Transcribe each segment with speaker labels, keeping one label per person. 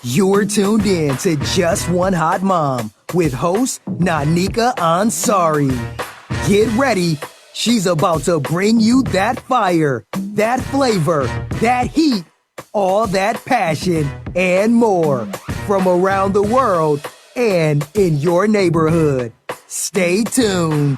Speaker 1: You're tuned in to Just One Hot Mom with host Nanika Ansari. Get ready. She's about to bring you that fire, that flavor, that heat, all that passion, and more from around the world and in your neighborhood. Stay tuned.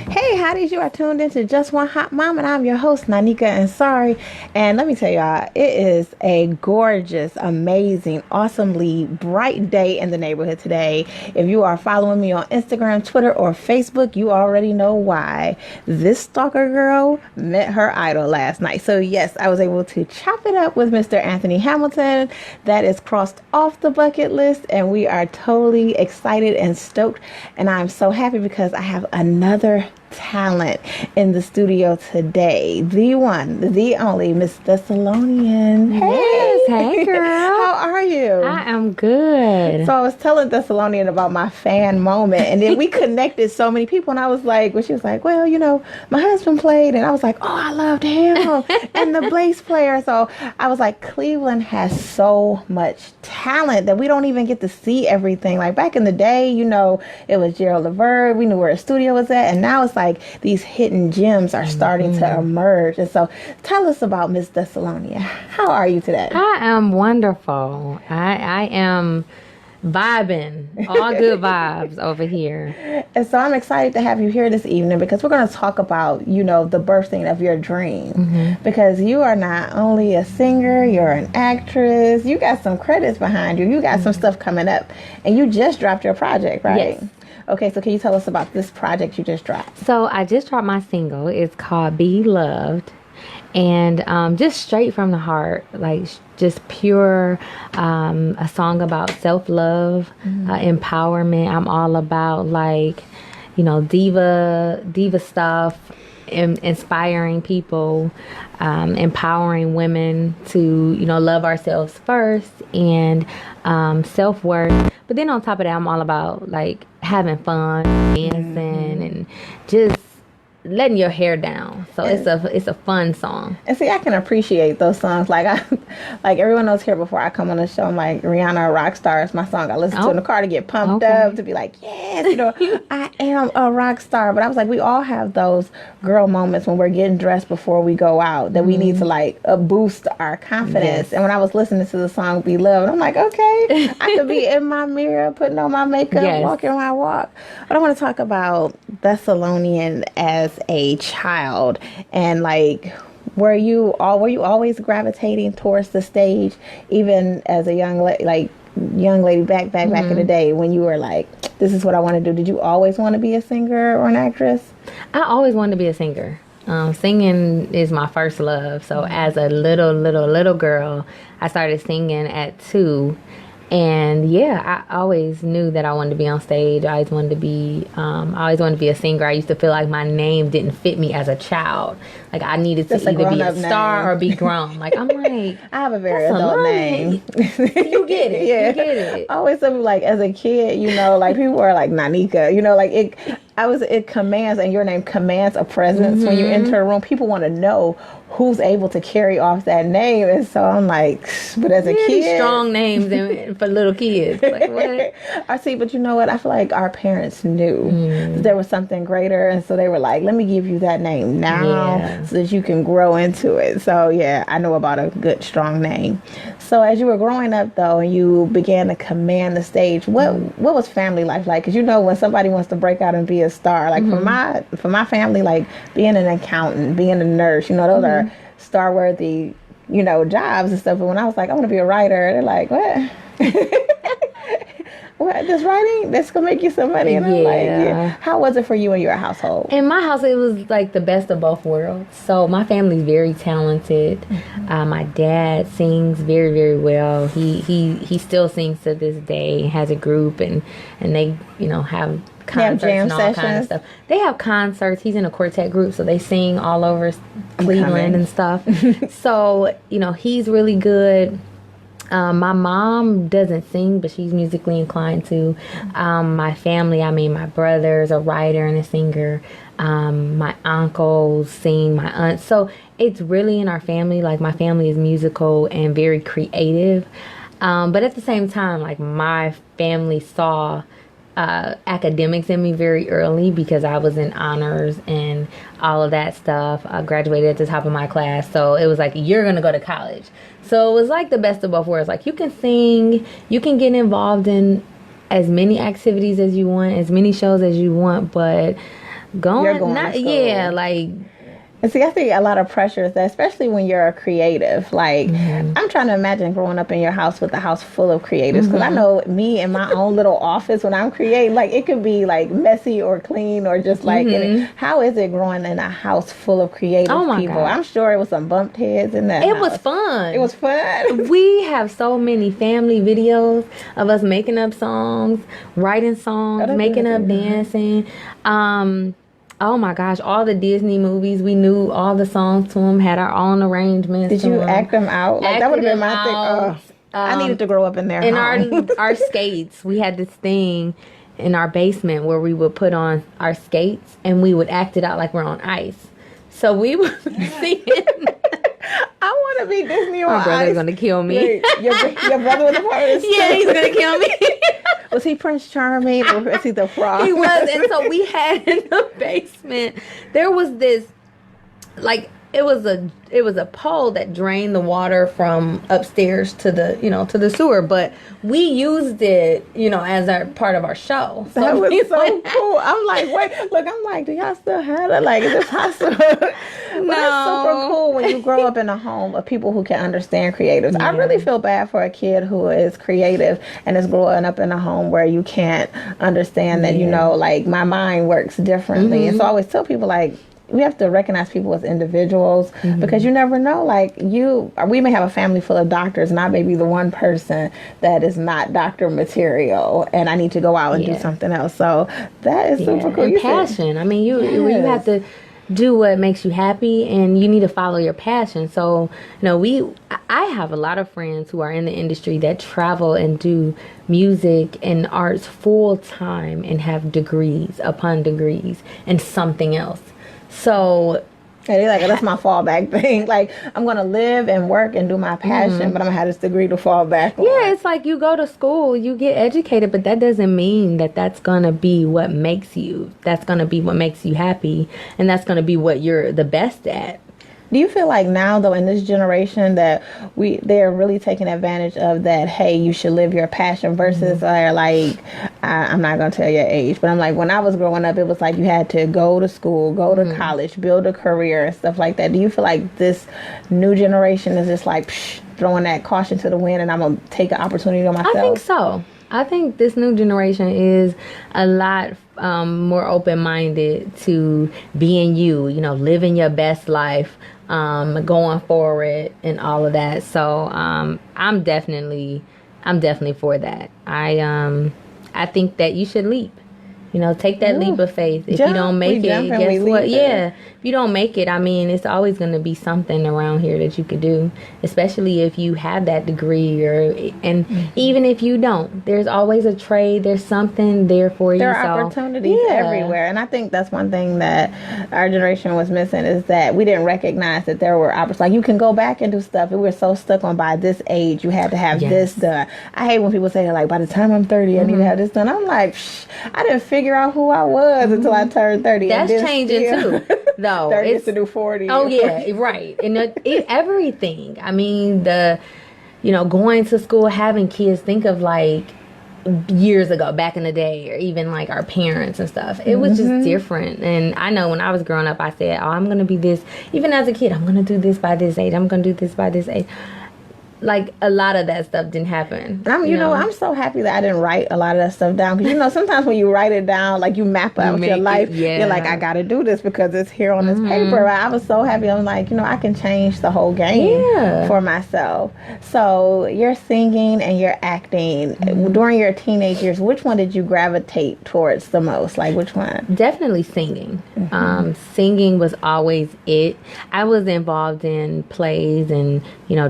Speaker 2: Hey, howdies, you are tuned into Just One Hot Mom, and I'm your host, Nanika Ansari. And let me tell y'all, it is a gorgeous, amazing, awesomely bright day in the neighborhood today. If you are following me on Instagram, Twitter, or Facebook, you already know why. This stalker girl met her idol last night. So yes, I was able to chop it up with Mr. Anthony Hamilton. That is crossed off the bucket list, and we are totally excited and stoked. And I'm so happy because I have another talent in the studio today. The one, the only, Miss Thessalonian. Hey.
Speaker 3: Yes, hey girl.
Speaker 2: How are you?
Speaker 3: I am good.
Speaker 2: So I was telling Thessalonian about my fan moment, and then we connected so many people, and I was like, well, she was like, well, you know, my husband played, and I was like, oh, I loved him, and the bass player. So I was like, Cleveland has so much talent that we don't even get to see everything. Like back in the day, you know, it was Gerald Levert. We knew where the studio was at, and now it's like these hidden gems are starting to emerge. And so tell us about Miss Thessalonian. How are you today?
Speaker 3: I am wonderful. I am vibing. All good vibes over here.
Speaker 2: And so I'm excited to have you here this evening because we're going to talk about, you know, the birthing of your dream. Because you are not only a singer, you're an actress. You got some credits behind you. You got some stuff coming up. And you just dropped your project, right?
Speaker 3: Yes.
Speaker 2: Okay, so can you tell us about this project you just dropped?
Speaker 3: So I just dropped my single. It's called Be Loved. And just straight from the heart, like just pure, a song about self-love, empowerment. I'm all about like, you know, diva stuff, inspiring people, empowering women to, you know, love ourselves first and self-worth. But then on top of that, I'm all about like having fun, dancing, and just letting your hair down. So it's a fun song.
Speaker 2: And see, I can appreciate those songs. Like like everyone knows here before I come on the show, I'm like, Rihanna, a rock star is my song. I listen to in the car to get pumped up, to be like, yes, you know, I am a rock star. But I was like, we all have those girl moments when we're getting dressed before we go out that we need to like boost our confidence. Yes. And when I was listening to the song Be Loved, I'm like, okay, I could be in my mirror, putting on my makeup, walking my walk. But I want to talk about Thessalonian as a child, and like were you always gravitating towards the stage even as a young lady back in the day when you were like, this is what I want to do? Did you always want to be a singer or an actress?
Speaker 3: I always wanted to be a singer. Singing is my first love. So as a little girl, I started singing at 2. And yeah, I always knew that I wanted to be on stage. I always wanted to be a singer. I used to feel like my name didn't fit me as a child. Like I needed to either be a star or be grown. Like I'm like,
Speaker 2: I have a very adult name.
Speaker 3: You get it. Yeah. You get it.
Speaker 2: I always feel like as a kid, you know, like people were like Nanika, you know, like it commands, and your name commands a presence when you enter a room. People want to know who's able to carry off that name. And so I'm like, but as a kid,
Speaker 3: strong names for little kids. Like what?
Speaker 2: I see, but you know what? I feel like our parents knew that there was something greater, and so they were like, let me give you that name now so that you can grow into it. So yeah, I know about a good strong name. So as you were growing up though, and you began to command the stage, what was family life like? Because you know, when somebody wants to break out and be a star, like for my family, like being an accountant, being a nurse, you know, those are star-worthy, you know, jobs and stuff. But when I was like, I want to be a writer, they're like, what? What, this writing? That's gonna make you some money? And I'm like, yeah. How was it for you in your household?
Speaker 3: In my house, it was like the best of both worlds. So my family's very talented. My dad sings very, very well. He still sings to this day. Has a group, and they, you know, have concerts and all
Speaker 2: sessions.
Speaker 3: Kind of stuff. They have concerts. He's in a quartet group, so they sing all over Cleveland and stuff. So, you know, he's really good. My mom doesn't sing, but she's musically inclined to. My family, I mean, my brother's a writer and a singer. My uncles sing, my aunt. So it's really in our family. Like, my family is musical and very creative. But at the same time, like, my family saw academics in me very early because I was in honors and all of that stuff. I graduated at the top of my class, so it was like, you're gonna go to college. So it was like the best of both worlds. Like, you can sing, you can get involved in as many activities as you want, as many shows as you want, but
Speaker 2: You're going to school.
Speaker 3: yeah, like.
Speaker 2: And see, I think a lot of pressure is that, especially when you're a creative. Like, I'm trying to imagine growing up in your house with a house full of creatives. Because I know me in my own little office when I'm creating, like, it could be like messy or clean or just like, how is it growing in a house full of creative people?
Speaker 3: God.
Speaker 2: I'm sure it was some bumped heads in that
Speaker 3: It
Speaker 2: house.
Speaker 3: was fun.
Speaker 2: It was fun.
Speaker 3: We have so many family videos of us making up songs, writing songs, making up dancing. Oh my gosh, all the Disney movies, we knew all the songs to them, had our own arrangements.
Speaker 2: Did you act them out? Like, that would have been my thing. I needed to grow up in their
Speaker 3: in
Speaker 2: home.
Speaker 3: our skates, we had this thing in our basement where we would put on our skates and we would act it out like we're on ice. So we would be singing.
Speaker 2: I want to be Disney on
Speaker 3: My brother's
Speaker 2: ice.
Speaker 3: going to kill me.
Speaker 2: Wait, your brother was a part of this?
Speaker 3: Yeah, he's going to kill me.
Speaker 2: Was he Prince Charming or was he the frog?
Speaker 3: He was. And so we had in the basement, there was this, like, it was a pole that drained the water from upstairs to the, to the sewer, but we used it, as our part of our show. So
Speaker 2: that was so cool. I'm like, do y'all still have it? Like, is this possible? No. That's super cool when you grow up in a home of people who can understand creatives. Yeah. I really feel bad for a kid who is creative and is growing up in a home where you can't understand that, like, my mind works differently. And so I always tell people, like, we have to recognize people as individuals because you never know. Like, we may have a family full of doctors, and I may be the one person that is not doctor material, and I need to go out and do something else. So that is super cool.
Speaker 3: And passion. I mean, you have to do what makes you happy, and you need to follow your passion. So, I have a lot of friends who are in the industry that travel and do music and arts full time and have degrees upon degrees and something else. So,
Speaker 2: and they're like, that's my fallback thing. Like, I'm going to live and work and do my passion, but I'm going to have this degree to fall back on.
Speaker 3: Yeah, it's like you go to school, you get educated, but that doesn't mean that that's going to be what makes you. That's going to be what makes you happy, and that's going to be what you're the best at.
Speaker 2: Do you feel like now, though, in this generation that they're really taking advantage of that, hey, you should live your passion versus I'm not going to tell your age, but I'm like, when I was growing up, it was like you had to go to school, go to college, build a career and stuff like that. Do you feel like this new generation is just like throwing that caution to the wind and I'm going to take an opportunity on myself?
Speaker 3: I think so. I think this new generation is a lot more open-minded to being you, living your best life, going forward and all of that. So I'm definitely for that. I think that you should leap. Take that leap of faith. If you don't make it, guess what? Yeah. If you don't make it, I mean, it's always going to be something around here that you could do, especially if you have that degree and even if you don't, there's always a trade. There's something there for you.
Speaker 2: There are opportunities everywhere. And I think that's one thing that our generation was missing is that we didn't recognize that there were opportunities. Like, you can go back and do stuff. We were so stuck on by this age, you had to have this done. I hate when people say, like, by the time I'm 30, I need to have this done. I'm like, I didn't figure out who I was until I turned 30.
Speaker 3: That's changing too, though.
Speaker 2: 30 is to do 40.
Speaker 3: Oh yeah, right. And everything. I mean, going to school, having kids. Think of like years ago, back in the day, or even like our parents and stuff. It was just different. And I know when I was growing up, I said, "Oh, I'm gonna be this." Even as a kid, I'm gonna do this by this age. I'm gonna do this by this age. Like, a lot of that stuff didn't happen.
Speaker 2: I'm so happy that I didn't write a lot of that stuff down. Because, sometimes when you write it down, like, you map out your life, you're like, I got to do this because it's here on this paper. I was so happy. I'm like, I can change the whole game for myself. So, you're singing and you're acting. During your teenage years, which one did you gravitate towards the most? Like, which one?
Speaker 3: Definitely singing. Singing was always it. I was involved in plays and,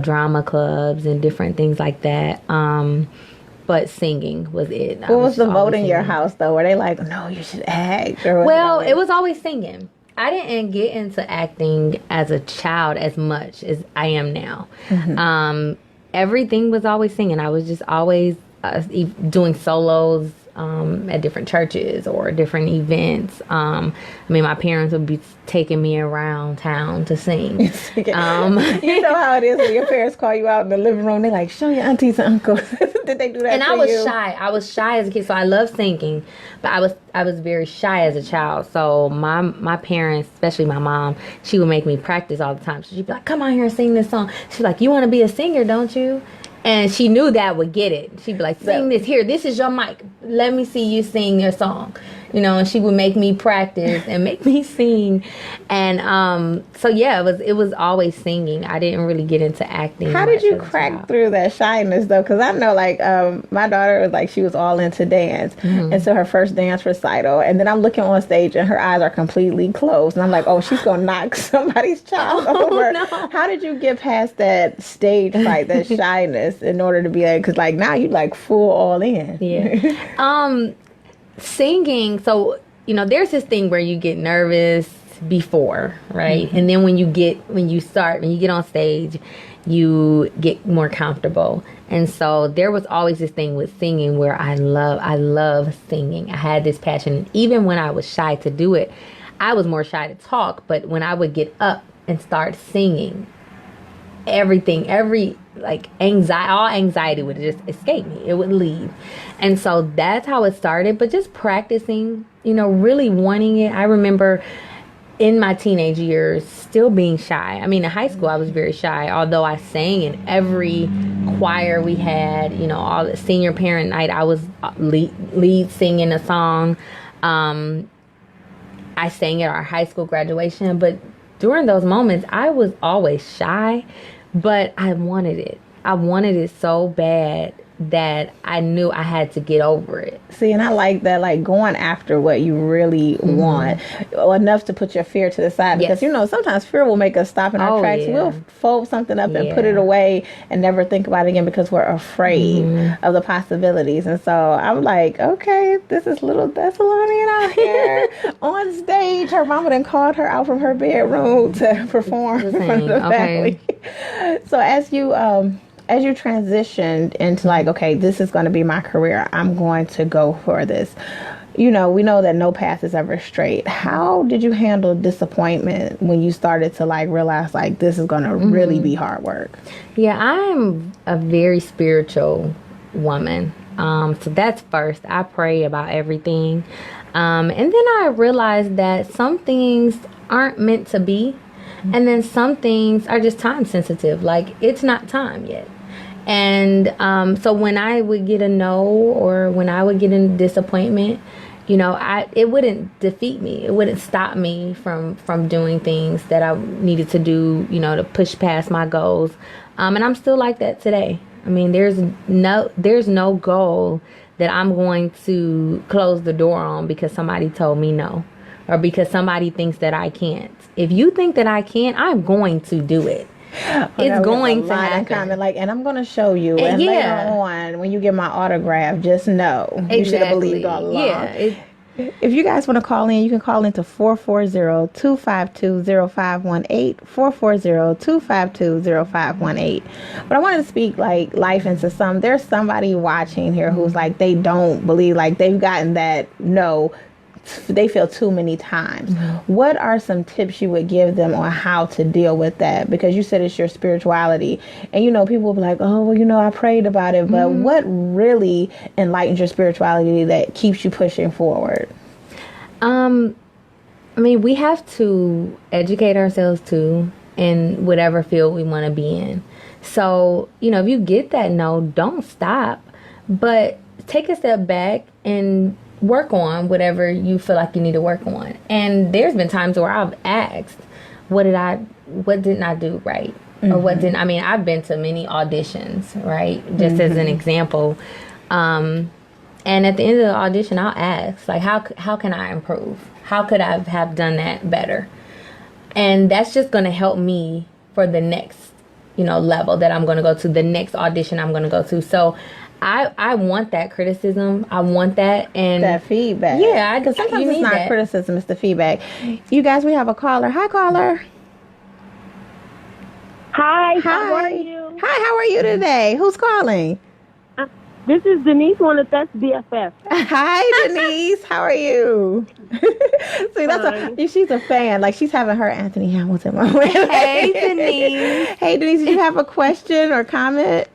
Speaker 3: drama clubs clubs and different things like that. But singing was it.
Speaker 2: What was the vote in your house, though? Were they like, no, you should act? Or
Speaker 3: Well, it was always singing. I didn't get into acting as a child as much as I am now. Everything was always singing. I was just always doing solos at different churches or different events. I mean, my parents would be taking me around town to sing.
Speaker 2: You know how it is when your parents call you out in the living room. They're like, show your aunties and uncles. Did they do that?
Speaker 3: And I was shy. I was shy as a kid, so I love singing, but I was very shy as a child. So my parents, especially my mom, she would make me practice all the time. So she'd be like, come on here and sing this song. She's like, you want to be a singer, don't you? And she knew that would get it. She'd be like, sing this. Here, this is your mic. Let me see you sing your song. You know, and she would make me practice and make me sing. And so, yeah, it was always singing. I didn't really get into acting.
Speaker 2: How did you crack through that shyness, though? Because I know, like, my daughter was like, she was all into dance. And so her first dance recital. And then I'm looking on stage and her eyes are completely closed. And I'm like, oh, she's going to knock somebody's child over. No. How did you get past that stage fright, that shyness, in order to be like, because, like, now you like full all in.
Speaker 3: Yeah. Singing, so there's this thing where you get nervous before, right? And then when you get on stage, you get more comfortable. And so there was always this thing with singing where I love singing. I had this passion. Even when I was shy to do it, I was more shy to talk, but when I would get up and start singing, all anxiety would just escape me. It would leave. And so that's how it started. But just practicing, really wanting it. I remember in my teenage years still being shy. I mean, in high school I was very shy, although I sang in every choir we had, all the senior parent night I was lead singing a song. I sang at our high school graduation, but during those moments I was always shy. But I wanted it. I wanted it so bad that I knew I had to get over it.
Speaker 2: See, and I like that, like going after what you really want, enough to put your fear to the side. Because, sometimes fear will make us stop in our tracks. Yeah. We'll fold something up and put it away and never think about it again because we're afraid of the possibilities. And so I'm like, okay, this is little Thessalonian out here on stage. Her mama done called her out from her bedroom to perform in front of the family. So as you transitioned into like, okay, this is going to be my career, I'm going to go for this. We know that no path is ever straight. How did you handle disappointment when you started to like realize like this is going to really be hard work? Yeah,
Speaker 3: I'm a very spiritual woman. So that's first. I pray about everything. And then I realized that some things aren't meant to be. And then some things are just time sensitive. Like, it's not time yet. And so when I would get a no or when I would get a disappointment, it wouldn't defeat me. It wouldn't stop me from doing things that I needed to do, to push past my goals. And I'm still like that today. I mean, there's no goal that I'm going to close the door on because somebody told me no or because somebody thinks that I can't. If you think that I can, I'm going to do it. It's going to happen.
Speaker 2: And I'm going to show you. And later on, when you get my autograph, just know. Exactly. You should have believed all along. Yeah, if you guys want to call in, you can call into 440-252-0518, 440-252-0518. But I wanted to speak like life into some. There's somebody watching here who's like, they don't believe, like they've gotten that no, they feel too many times. What are some tips you would give them on how to deal with that? Because you said it's your spirituality. And, people will be like, oh, well, I prayed about it. But what really enlightens your spirituality that keeps you pushing forward?
Speaker 3: I mean, we have to educate ourselves, too, in whatever field we want to be in. So, if you get that no, don't stop. But take a step back and work on whatever you feel like you need to work on. And there's been times where I've asked, what didn't I do right? Or what didn't, I've been to many auditions, right? Just as an example. And at the end of the audition, I'll ask, like, how can I improve? How could I have done that better? And that's just going to help me for the next level that I'm going to go to, the next audition I'm going to go to. So I want that criticism. I want that, and
Speaker 2: that feedback.
Speaker 3: Yeah,
Speaker 2: because sometimes it's not criticism, it's the feedback. You guys, we have a caller. Hi, caller.
Speaker 4: Hi, how are you?
Speaker 2: Hi, how are you today? Who's calling?
Speaker 4: This is Denise, one of That's BFF.
Speaker 2: Hi, Denise. How are you? See, she's a fan. Like, she's having her Anthony Hamilton moment.
Speaker 3: Hey, Denise.
Speaker 2: Hey, Denise, did you have a question or comment?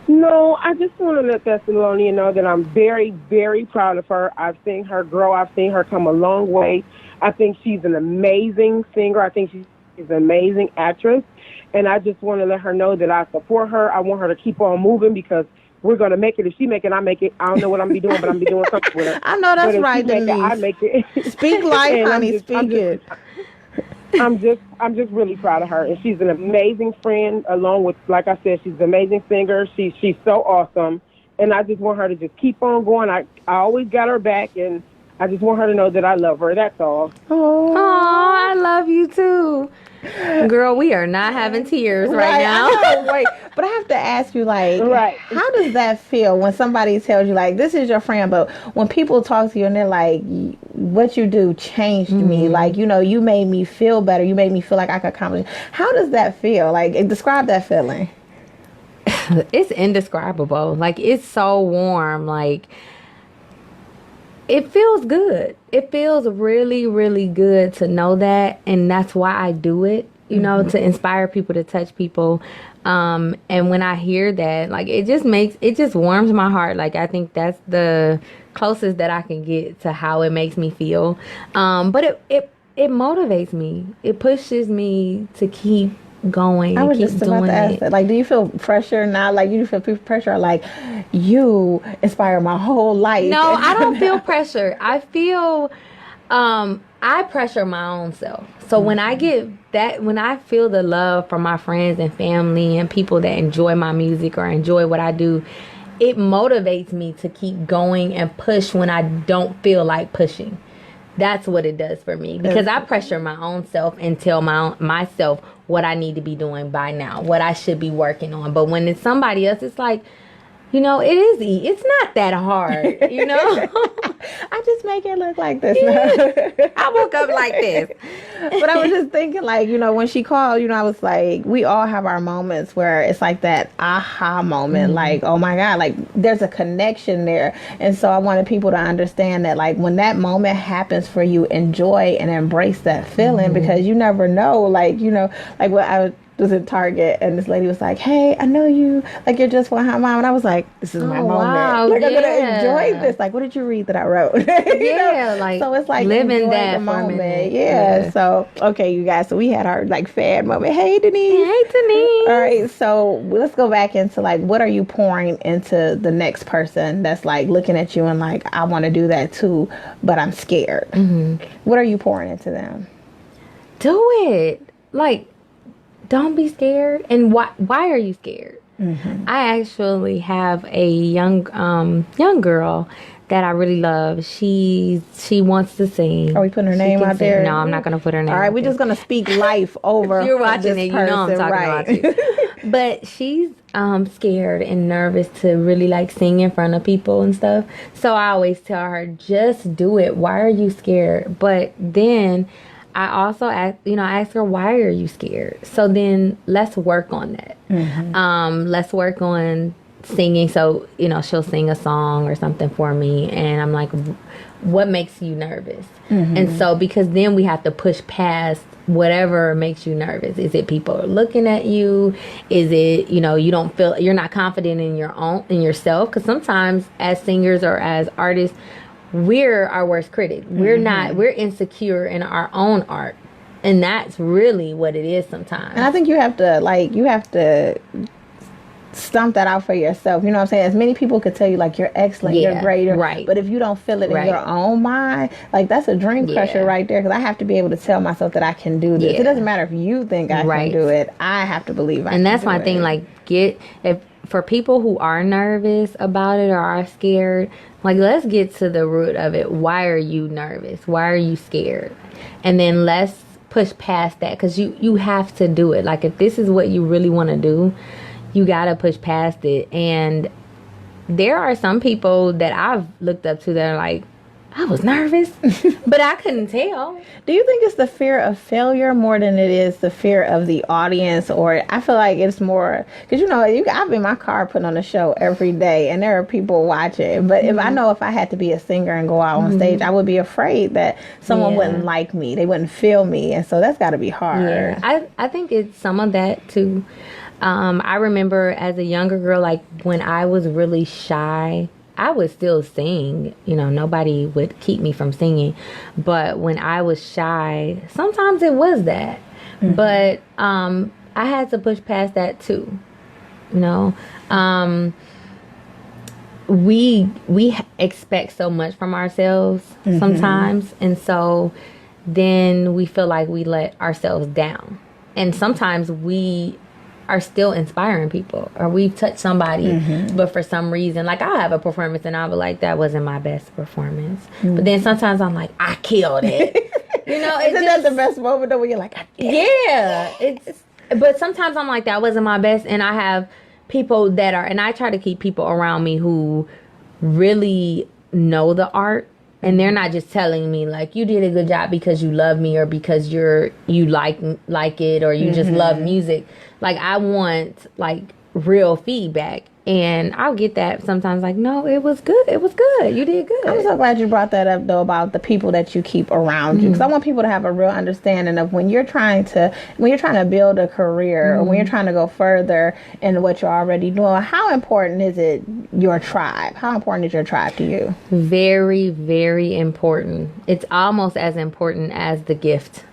Speaker 4: No, I just want to let Thessalonian know that I'm very, very proud of her. I've seen her grow. I've seen her come a long way. I think she's an amazing singer. I think she's an amazing actress. And I just want to let her know that I support her. I want her to keep on moving because we're going to make it. If she make it, I make it. I don't know what I'm going to be doing, but I'm going to be doing something with her.
Speaker 2: I know that's right, Denise.
Speaker 4: I make it.
Speaker 2: Speak life, honey. Speak it.
Speaker 4: I'm just really proud of her, and she's an amazing friend. Along with, like I said, she's an amazing singer. She's so awesome, and I just want her to just keep on going. I always got her back, and I just want her to know that I love her. That's all.
Speaker 3: Oh, I love you too. Girl, we are not having tears right now.
Speaker 2: Wait, but I have to ask you, like, how does that feel when somebody tells you, like, this is your friend, but when people talk to you and they're like, what you do changed me, like, you made me feel better, you made me feel like I could accomplish. How does that feel? Like, describe that feeling.
Speaker 3: It's indescribable. Like, it's so warm. Like, it feels good. It feels really, really good to know that. And that's why I do it, to inspire people, to touch people. And when I hear that, like, it just warms my heart. Like, I think that's the closest that I can get to how it makes me feel. But it motivates me. It pushes me to keep going.
Speaker 2: I was just about to ask that. Like, do you feel pressure now? Like, you feel pressure, like, you inspire my whole life?
Speaker 3: No, I don't feel pressure. I feel I pressure my own self. So when I feel the love from my friends and family and people that enjoy my music or enjoy what I do, it motivates me to keep going and push when I don't feel like pushing. That's what it does for me, because I pressure my own self and tell myself what I need to be doing by now, what I should be working on. But when it's somebody else, it's like, it is it's not that hard,
Speaker 2: I just make it look like this.
Speaker 3: Yeah. I woke up like this.
Speaker 2: But I was just thinking, like, when she called, I was like, we all have our moments where it's like that aha moment, like, oh my God, like, there's a connection there. And so I wanted people to understand that, like, when that moment happens for you, enjoy and embrace that feeling, because you never know, like, like what I was in Target and this lady was like, hey, I know you, like, you're just one hot mom. And I was like, this is my moment.
Speaker 3: Wow,
Speaker 2: like, I'm going to enjoy this. Like, what did you read that I wrote?
Speaker 3: Like,
Speaker 2: so it's like
Speaker 3: living that
Speaker 2: the moment.
Speaker 3: moment.
Speaker 2: Yeah. So, okay, you guys. So we had our, like, fan moment. Hey, Denise.
Speaker 3: Hey, Denise.
Speaker 2: All right. So let's go back into, like, what are you pouring into the next person that's, like, looking at you and, like, I want to do that too, but I'm scared. What are you pouring into them?
Speaker 3: Do it. Like, don't be scared. And why are you scared? I actually have a young girl that I really love. She wants to sing.
Speaker 2: Are we putting her name out there?
Speaker 3: No, I'm not going to put her name.
Speaker 2: All right, we're just going to speak life over.
Speaker 3: If you're watching it,
Speaker 2: person,
Speaker 3: I'm talking about you. But she's scared and nervous to really, like, sing in front of people and stuff. So I always tell her, just do it. Why are you scared? But then I also ask her, why are you scared? So then let's work on that. Let's work on singing. So, she'll sing a song or something for me. And I'm like, what makes you nervous? And so, because then we have to push past whatever makes you nervous. Is it people are looking at you? Is it, you don't feel, you're not confident in yourself? Because sometimes as singers or as artists, we're our worst critic. We're insecure in our own art. And that's really what it is sometimes.
Speaker 2: And I think you have to stomp that out for yourself. You know what I'm saying? As many people could tell you, like, you're excellent, you're great.
Speaker 3: Right.
Speaker 2: But if you don't feel it in your own mind, like, that's a dream crusher right there. Because I have to be able to tell myself that I can do this. It doesn't matter if you think I can do it. I have to believe I can do it.
Speaker 3: And that's my thing. Like, for people who are nervous about it or are scared, like, let's get to the root of it. Why are you nervous? Why are you scared? And then let's push past that, because you have to do it. Like, if this is what you really want to do, you got to push past it. And there are some people that I've looked up to that are like, I was nervous, but I couldn't tell.
Speaker 2: Do you think it's the fear of failure more than it is the fear of the audience? Or I feel like it's more, because, you know, I'm in my car putting on a show every day and there are people watching. But if I know if I had to be a singer and go out on stage, I would be afraid that someone wouldn't like me. They wouldn't feel me. And so that's got to be hard.
Speaker 3: Yeah, I think it's some of that too. I remember as a younger girl, like when I was really shy, I would still sing. You know, nobody would keep me from singing. But when I was shy, sometimes it was that. But I had to push past that too. You know, we expect so much from ourselves sometimes, and so then we feel like we let ourselves down. And sometimes we are still inspiring people, or we've touched somebody, but for some reason, like, I'll have a performance and I'll be like, that wasn't my best performance. But then sometimes I'm like, I killed it. You know,
Speaker 2: Isn't that the best moment though, when you're like,
Speaker 3: but sometimes I'm like, that wasn't my best. And I have people that are, and I try to keep people around me who really know the art. And they're not just telling me like, you did a good job because you love me, or because you like it, or you just love music. Like, I want like real feedback. And I'll get that sometimes, like, no, it was good. It was good. You did good.
Speaker 2: I'm so glad you brought that up, though, about the people that you keep around you. Because I want people to have a real understanding of when you're trying to build a career, or when you're trying to go further in what you're already doing, how important is it, your tribe? How important is your tribe to you?
Speaker 3: Very, very important. It's almost as important as the gift.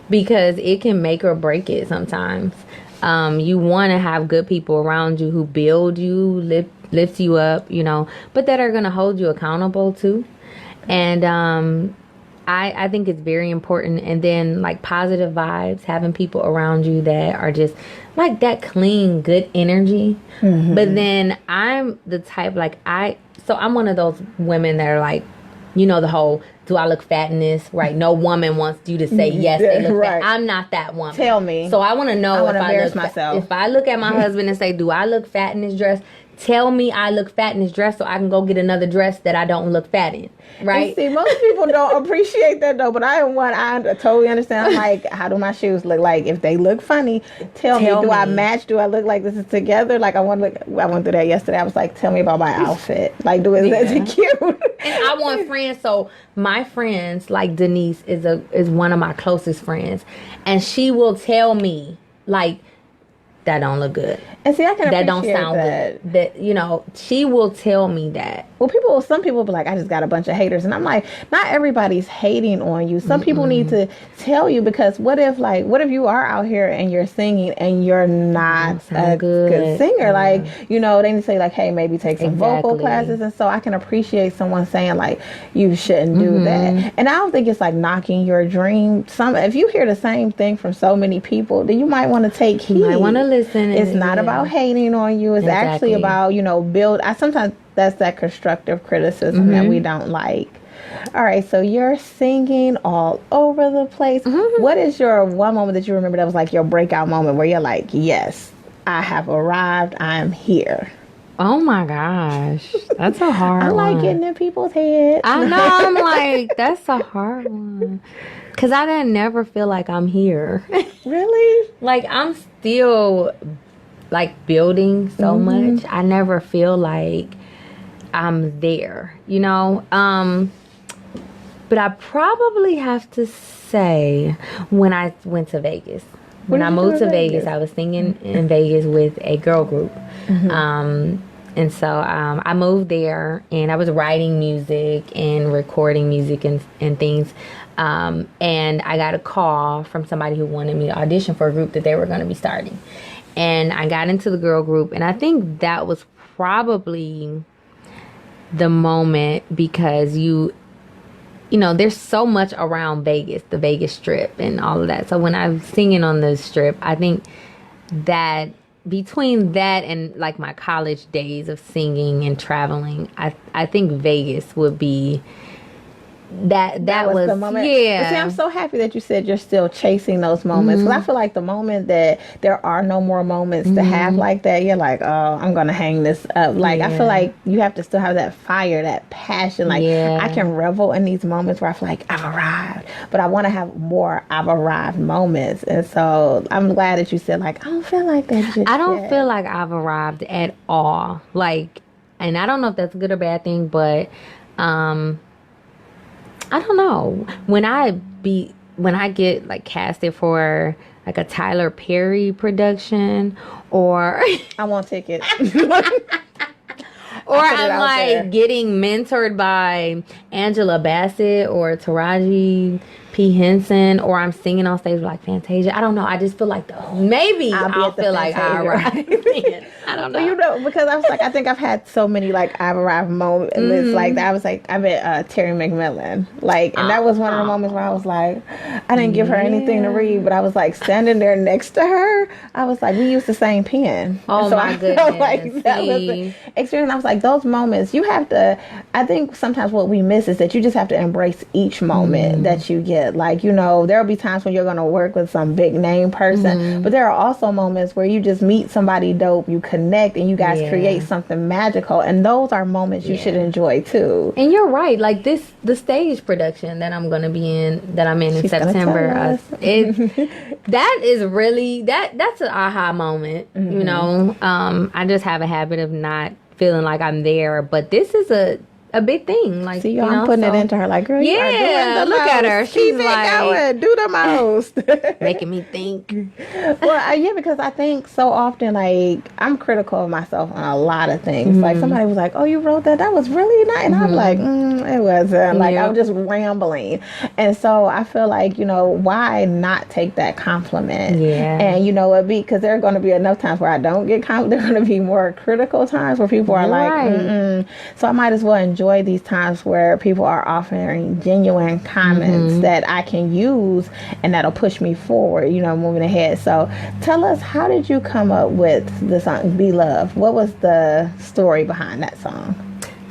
Speaker 3: Because it can make or break it sometimes. You want to have good people around you who build you, lift you up, you know, but that are going to hold you accountable too. And I think it's very important. And then like positive vibes, having people around you that are just like that clean, good energy. But then I'm the type, like I'm one of those women that are like, you know, the whole, do I look fat in this? Right. No woman wants you to say, yes, they look fat. I'm not that woman.
Speaker 2: Tell me.
Speaker 3: So I want to know
Speaker 2: if I look myself.
Speaker 3: If I look at my husband and say, do I look fat in this dress? Tell me I look fat in this dress so I can go get another dress that I don't look fat in. Right?
Speaker 2: And see, most people don't appreciate that though, but I totally understand. I'm like, how do my shoes look? Like, if they look funny, tell me. Do I match? Do I look like this is together? Like, I went through that yesterday. I was like, tell me about my outfit. Like, is it cute?
Speaker 3: And I want friends. So my friends, like Denise is one of my closest friends, and she will tell me like, that don't look good.
Speaker 2: And see, I can appreciate
Speaker 3: that don't sound good. That, you know, she will tell me that.
Speaker 2: Well, some people be like, I just got a bunch of haters. And I'm like, not everybody's hating on you. Some people need to tell you, because what if you are out here and you're singing and you're not a good singer? Yeah. Like, you know, they need to say like, hey, maybe take some vocal classes. And so I can appreciate someone saying like, you shouldn't do that. And I don't think it's like knocking your dream. If you hear the same thing from so many people, then you might want to take heed.
Speaker 3: You might want to listen.
Speaker 2: It's not about hating on you. It's actually about, you know, sometimes that's that constructive criticism that we don't like. All right, so you're singing all over the place. What is your one moment that you remember that was like your breakout moment where you're like, yes, I have arrived, I'm here?
Speaker 3: Oh my gosh, that's a hard one.
Speaker 2: I like getting in people's heads.
Speaker 3: I know, I'm like, that's a hard one. Because I didn't never feel like I'm here.
Speaker 2: Really?
Speaker 3: Like, I'm still, like, building so much. I never feel like I'm there, you know? But I probably have to say when I went to Vegas. When I moved to Vegas, I was singing in Vegas with a girl group. And so I moved there, and I was writing music and recording music and things. And I got a call from somebody who wanted me to audition for a group that they were going to be starting. And I got into the girl group, and I think that was probably the moment, because you know, there's so much around Vegas, the Vegas Strip and all of that. So when I was singing on the Strip, I think that between that and like my college days of singing and traveling, I think Vegas would be that was
Speaker 2: the moment.
Speaker 3: yeah.
Speaker 2: But see, I'm so happy that you said you're still chasing those moments. Because I feel like the moment that there are no more moments to have like that, you're like, oh, I'm gonna hang this up. Like I feel like you have to still have that fire, that passion. Like I can revel in these moments where I feel like I've arrived, but I want to have more I've arrived moments. And so I'm glad that you said like I don't feel like that. Just
Speaker 3: I don't
Speaker 2: yet.
Speaker 3: feel like I've arrived at all. Like, and I don't know if that's a good or bad thing, but I don't know. When I get like casted for like a Tyler Perry production, or
Speaker 2: I want tickets.
Speaker 3: or I'm like getting mentored by Angela Bassett or Taraji P. Henson, or I'm singing on stage like Fantasia. I don't know. I just feel like maybe I'll feel like I arrived. I don't know.
Speaker 2: Well, you know, because I was like, I think I've had so many like I've arrived moments. Like I was like, I met Terry McMillan, like, and that was one of the moments where I was like, I didn't give her anything to read, but I was like standing there next to her. I was like, we used the same pen.
Speaker 3: Oh,
Speaker 2: so
Speaker 3: my
Speaker 2: I
Speaker 3: goodness.
Speaker 2: felt like that was the experience. I was like, those moments you have to. I think sometimes what we miss is that you just have to embrace each moment that you get. Like, you know, there'll be times when you're going to work with some big name person, but there are also moments where you just meet somebody dope, you connect, and you guys create something magical, and those are moments you should enjoy too.
Speaker 3: And you're right. Like the stage production that I'm going to be in, that I'm in September, that is really that's an aha moment. You know, I just have a habit of not feeling like I'm there, but this is a big thing. Like,
Speaker 2: see, I'm putting it into her like, girl, you are doing the
Speaker 3: look
Speaker 2: most.
Speaker 3: at her. She's
Speaker 2: Keep
Speaker 3: like,
Speaker 2: it going. Do the most.
Speaker 3: making me think.
Speaker 2: Well, yeah, because I think so often, like, I'm critical of myself on a lot of things. Like, somebody was like, oh, you wrote that? That was really nice. And I'm like, it wasn't. Like, I was just rambling. And so I feel like, you know, why not take that compliment?
Speaker 3: Yeah.
Speaker 2: And, you know, because there are going to be enough times where I don't get complimented. There are going to be more critical times where people are like, So I might as well enjoy these times where people are offering genuine comments that I can use and that'll push me forward, you know, moving ahead. So tell us, how did you come up with the song Be Loved? What was the story behind that song?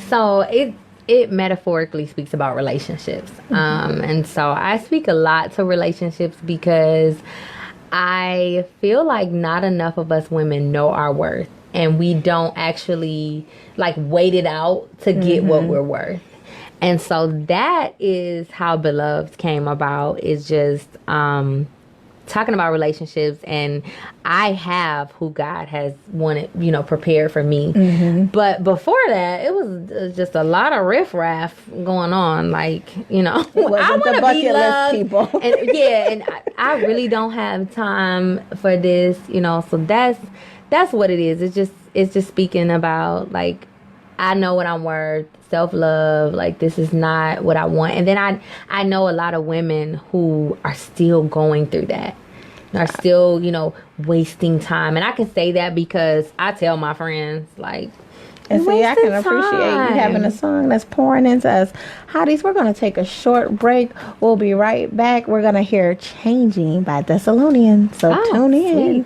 Speaker 3: So it metaphorically speaks about relationships. And so I speak a lot to relationships because I feel like not enough of us women know our worth. And we don't actually like wait it out to get what we're worth. And so that is how Beloved came about, is just talking about relationships. And I have who God has wanted, you know, prepared for me. But before that, it was just a lot of riffraff going on. Like, you know, I want to be loved. People. and I really don't have time for this, you know, so that's what it is. It's just speaking about, like, I know what I'm worth, self-love, like, this is not what I want. And then I know a lot of women who are still going through that, are still, you know, wasting time. And I can say that because I tell my friends, like,
Speaker 2: and see, I can appreciate you having a song that's pouring into us. Hotties, we're going to take a short break. We'll be right back. We're going to hear Changing by Thessalonian. So tune in.
Speaker 3: Sweet.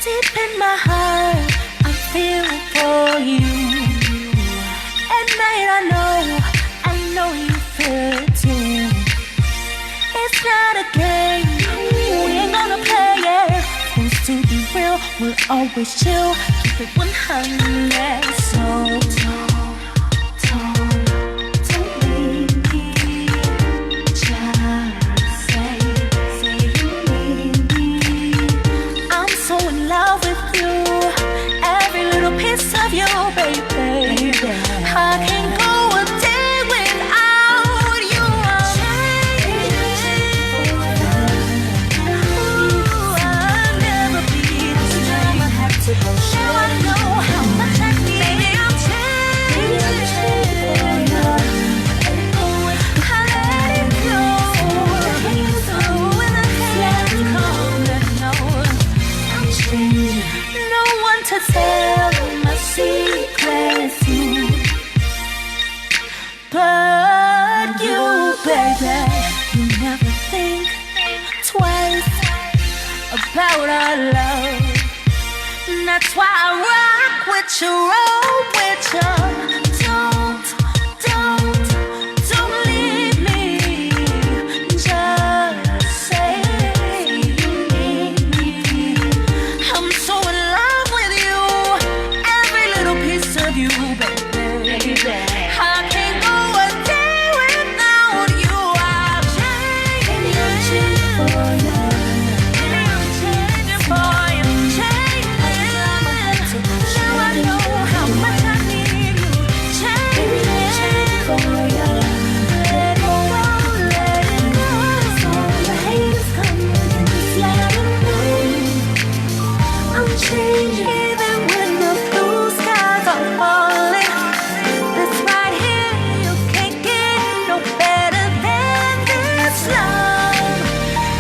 Speaker 5: Deep in my heart, I feel for you. At night, I know you feel it too. It's not a game, we ain't gonna play it. Supposed to be real, we'll always chill. Keep it 100, so don't leave me. Just say you need me. I'm so in love with you, every little piece of you, baby. I can't go a day without you. I'll never be the same. Now I know how much I need. Baby, I'm changing. I let it go. So when I can't come, let know I'm changing. No one to tell my secrets to, but you, baby. You never think about our love. And that's why I rock with you, roll with you. Don't leave me. Just say you need me. I'm so in love with you, every little piece of you, baby. I can't go a day without you. I've changed. Baby, I'm changing for you. Baby, I'm changing for you. Changing. Now I know how much I need you. Changing. Baby, I'm changing for you. Let it go, let it go. So the haters come and just let them know. I'm changing even when the blue skies are falling. This right here, you can't get no better than this love.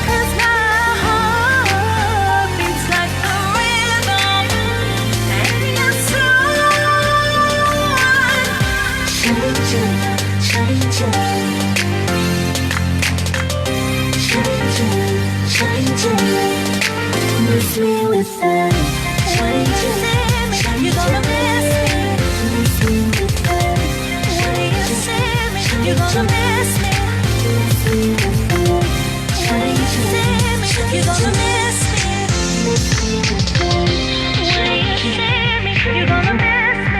Speaker 5: 'Cause my heart beats like the rhythm, and you're so changing, changing. Miss me with that. You're gonna miss me. Miss me with that. When you see me, you're gonna miss me. Miss me with that. When you see me, you're gonna miss me. Miss me with that. When you see me, you're gonna miss me. When you see me, you're gonna miss me.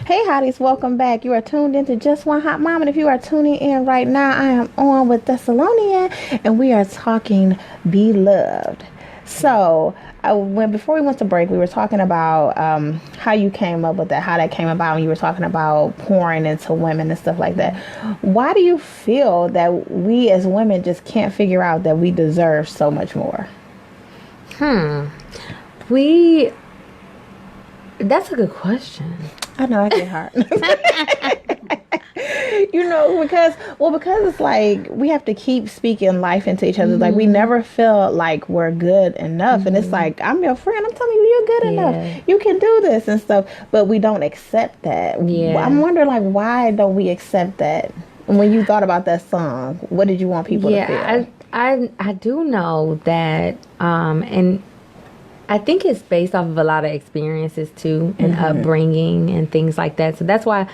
Speaker 2: Hey hotties, welcome back. You are tuned into Just One Hot Mom, and if you are tuning in right now, I am on with Thessalonian, and we are talking Be Loved. So, before we went to break, we were talking about how you came up with that, how that came about, and you were talking about pouring into women and stuff like that. Why do you feel that we as women just can't figure out that we deserve so much more?
Speaker 3: That's a good question.
Speaker 2: I know, I get hard. because it's like we have to keep speaking life into each other. Like we never feel like we're good enough. And it's like, I'm your friend. I'm telling you, you're good enough. You can do this and stuff. But we don't accept that.
Speaker 3: Yeah.
Speaker 2: I'm wondering, like, why don't we accept that? And when you thought about that song, what did you want people to feel?
Speaker 3: I do know that, and I think it's based off of a lot of experiences too, and upbringing and things like that. So that's why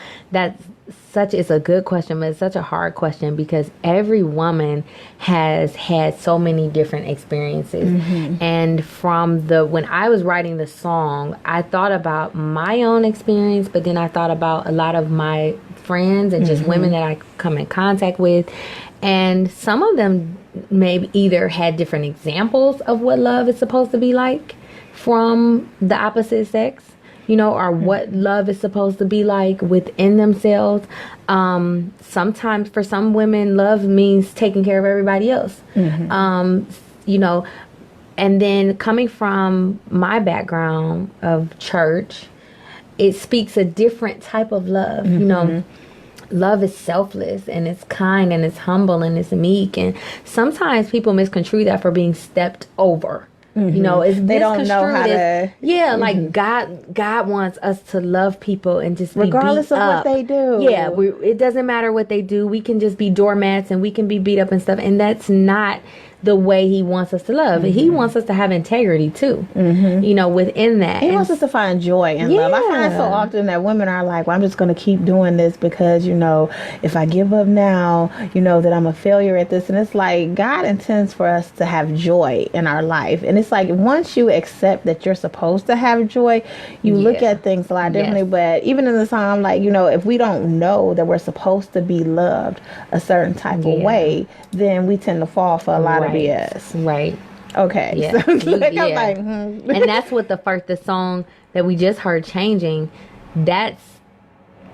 Speaker 3: it's a good question, but it's such a hard question because every woman has had so many different experiences. And when I was writing the song, I thought about my own experience, but then I thought about a lot of my friends and just women that I come in contact with. And some of them maybe either had different examples of what love is supposed to be like from the opposite sex, or what love is supposed to be like within themselves. Sometimes for some women, love means taking care of everybody else. And then coming from my background of church, it speaks a different type of love. Love is selfless and it's kind and it's humble and it's meek, and sometimes people misconstrue that for being stepped over. It's
Speaker 2: they don't know how to.
Speaker 3: Like God wants us to love people and just be
Speaker 2: regardless
Speaker 3: beat
Speaker 2: of
Speaker 3: up.
Speaker 2: what they do.
Speaker 3: Yeah, it doesn't matter what they do. We can just be doormats and we can be beat up and stuff, and that's not the way He wants us to love. He wants us to have integrity too. Within that,
Speaker 2: He wants us to find joy in love. I find so often that women are like, well, I'm just going to keep doing this because if I give up now, that I'm a failure at this. And it's like God intends for us to have joy in our life, and it's like once you accept that you're supposed to have joy, you look at things a lot differently. But even in the song, like, if we don't know that we're supposed to be loved a certain type of way, then we tend to fall for a lot of BS.
Speaker 3: Right.
Speaker 2: Okay.
Speaker 3: Yeah.
Speaker 2: So, I'm like,
Speaker 3: And that's what the song that we just heard, Changing, that's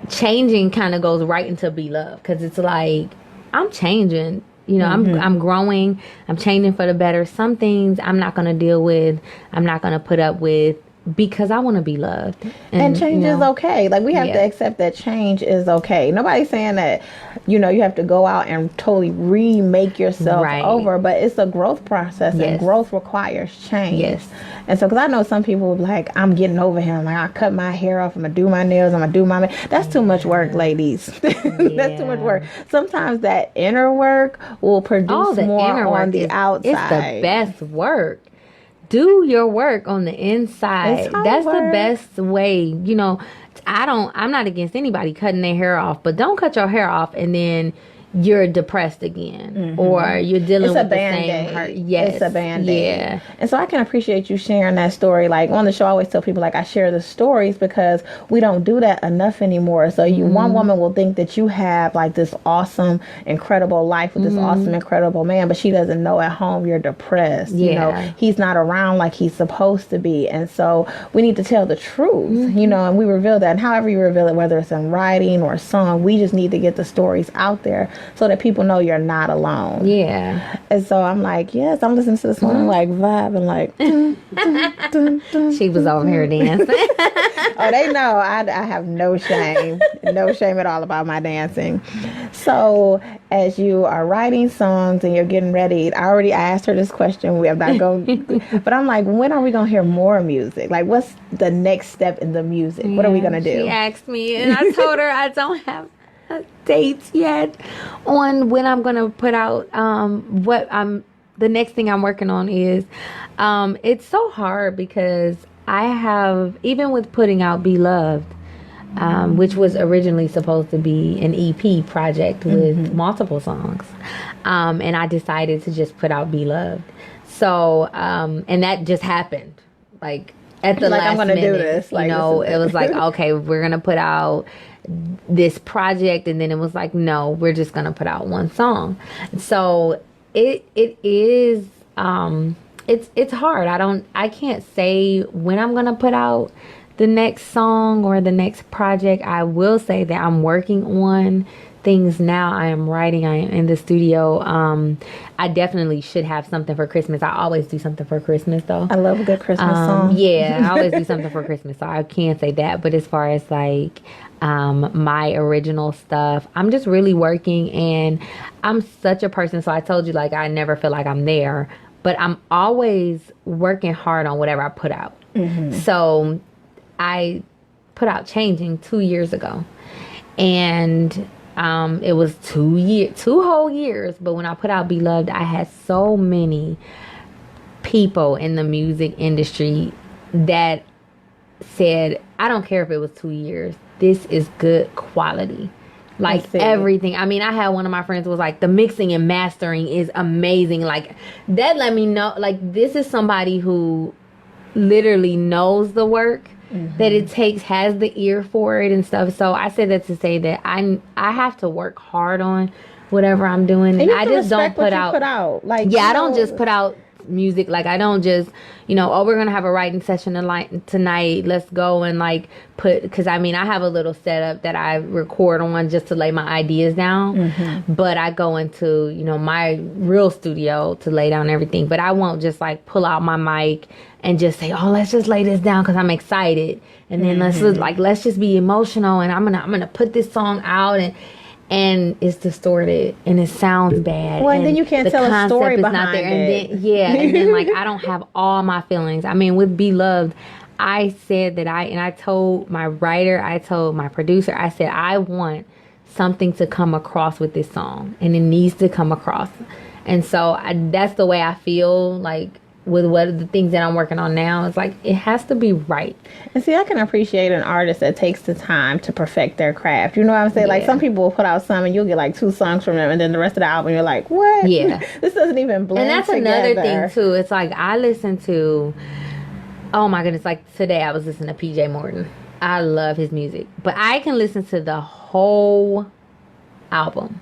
Speaker 3: changing kind of goes right into Be Loved, because it's like, I'm changing. I'm growing. I'm changing for the better. Some things I'm not going to deal with. I'm not going to put up with because I want to be loved.
Speaker 2: And change
Speaker 3: you know,
Speaker 2: is okay. Like, we have to
Speaker 3: Yeah.
Speaker 2: accept that change is okay. Nobody's saying that, you have to go out and totally remake yourself
Speaker 3: Right.
Speaker 2: over, but it's a growth process, and
Speaker 3: Yes.
Speaker 2: growth requires change.
Speaker 3: Yes.
Speaker 2: And so, because I know some people will be like, I'm getting over him. Like, I cut my hair off. I'm going to do my nails. I'm going to do my... That's too much work, ladies. That's too much work. Sometimes that inner work will produce
Speaker 3: the
Speaker 2: more
Speaker 3: inner
Speaker 2: on
Speaker 3: work
Speaker 2: the outside.
Speaker 3: It's the best work. Do your work on the inside.
Speaker 2: It's hard
Speaker 3: That's the
Speaker 2: work.
Speaker 3: best way. I'm not against anybody cutting their hair off, but don't cut your hair off and then you're depressed again, or you're dealing
Speaker 2: It's a
Speaker 3: with the same hurt.
Speaker 2: Band-Aid.
Speaker 3: Yes,
Speaker 2: It's a Band-Aid.
Speaker 3: Yeah,
Speaker 2: And so I can appreciate you sharing that story. Like, on the show, I always tell people, like, I share the stories because we don't do that enough anymore. So one woman will think that you have, like, this awesome, incredible life with this awesome, incredible man, but she doesn't know at home you're depressed.
Speaker 3: Yeah.
Speaker 2: He's not around like he's supposed to be. And so we need to tell the truth, and we reveal that. And however you reveal it, whether it's in writing or song, we just need to get the stories out there so that people know you're not alone.
Speaker 3: yeah.
Speaker 2: And so I'm like, yes, I'm listening to this one, I'm like vibing, like, dun, dun, dun, dun.
Speaker 3: She was over here dancing.
Speaker 2: Oh, they know I have no shame, no shame at all about my dancing. So as you are writing songs and you're getting ready, I already asked her this question. We have not going, but I'm like, when are we gonna hear more music? Like, what's the next step in the music? What are we gonna do?
Speaker 3: She asked me, and I told her I don't have dates yet on when I'm gonna put out the next thing I'm working on is it's so hard because I have, even with putting out Beloved, which was originally supposed to be an EP project with multiple songs, and I decided to just put out Beloved. So and that just happened like at the
Speaker 2: Like,
Speaker 3: last
Speaker 2: I'm gonna
Speaker 3: minute.
Speaker 2: do this. Like, this is
Speaker 3: It was like, okay, we're gonna put out this project, and then it was like, no, we're just gonna put out one song. So it is it's hard. I can't say when I'm gonna put out the next song or the next project. I will say that I'm working on things now. I am writing. I am in the studio. I definitely should have something for Christmas. I always do something for Christmas though.
Speaker 2: I love a good Christmas song.
Speaker 3: Yeah, I always do something for Christmas, so I can't say that. But as far as like my original stuff, I'm just really working, and I'm such a person. So I told you, like, I never feel like I'm there, but I'm always working hard on whatever I put out. So I put out Changing 2 years ago, and it was 2 whole years. But when I put out Beloved, I had so many people in the music industry that said, I don't care if it was 2 years, this is good quality. Like everything. I mean, I had one of my friends was like, the mixing and mastering is amazing. Like, that let me know, like, this is somebody who literally knows the work that it takes, has the ear for it and stuff. So I said that to say that I have to work hard on whatever I'm doing, and I just don't put out.
Speaker 2: Like,
Speaker 3: I don't just put out music. Like, I don't just, oh, we're gonna have a writing session tonight, let's go and like because I mean, I have a little setup that I record on just to lay my ideas down, but I go into my real studio to lay down everything. But I won't just like pull out my mic and just say, oh, let's just lay this down because I'm excited, and then let's just be emotional, and I'm gonna put this song out, and it's distorted and it sounds bad.
Speaker 2: Well, and then you can't tell a story behind it.
Speaker 3: And then like, I don't have all my feelings. I mean, with Beloved, I said that I told my writer, I told my producer, I said, I want something to come across with this song, and it needs to come across. And so that's the way I feel like with what the things that I'm working on now. It's like, it has to be right.
Speaker 2: And see, I can appreciate an artist that takes the time to perfect their craft. You know what I'm saying?
Speaker 3: Yeah.
Speaker 2: Like, some people will put out some and you'll get like 2 songs from them, and then the rest of the album you're like, what?
Speaker 3: Yeah.
Speaker 2: This doesn't even blend.
Speaker 3: And that's
Speaker 2: together.
Speaker 3: another thing too. It's like, I listen to, oh my goodness, like today I was listening to PJ Morton. I love his music, but I can listen to the whole album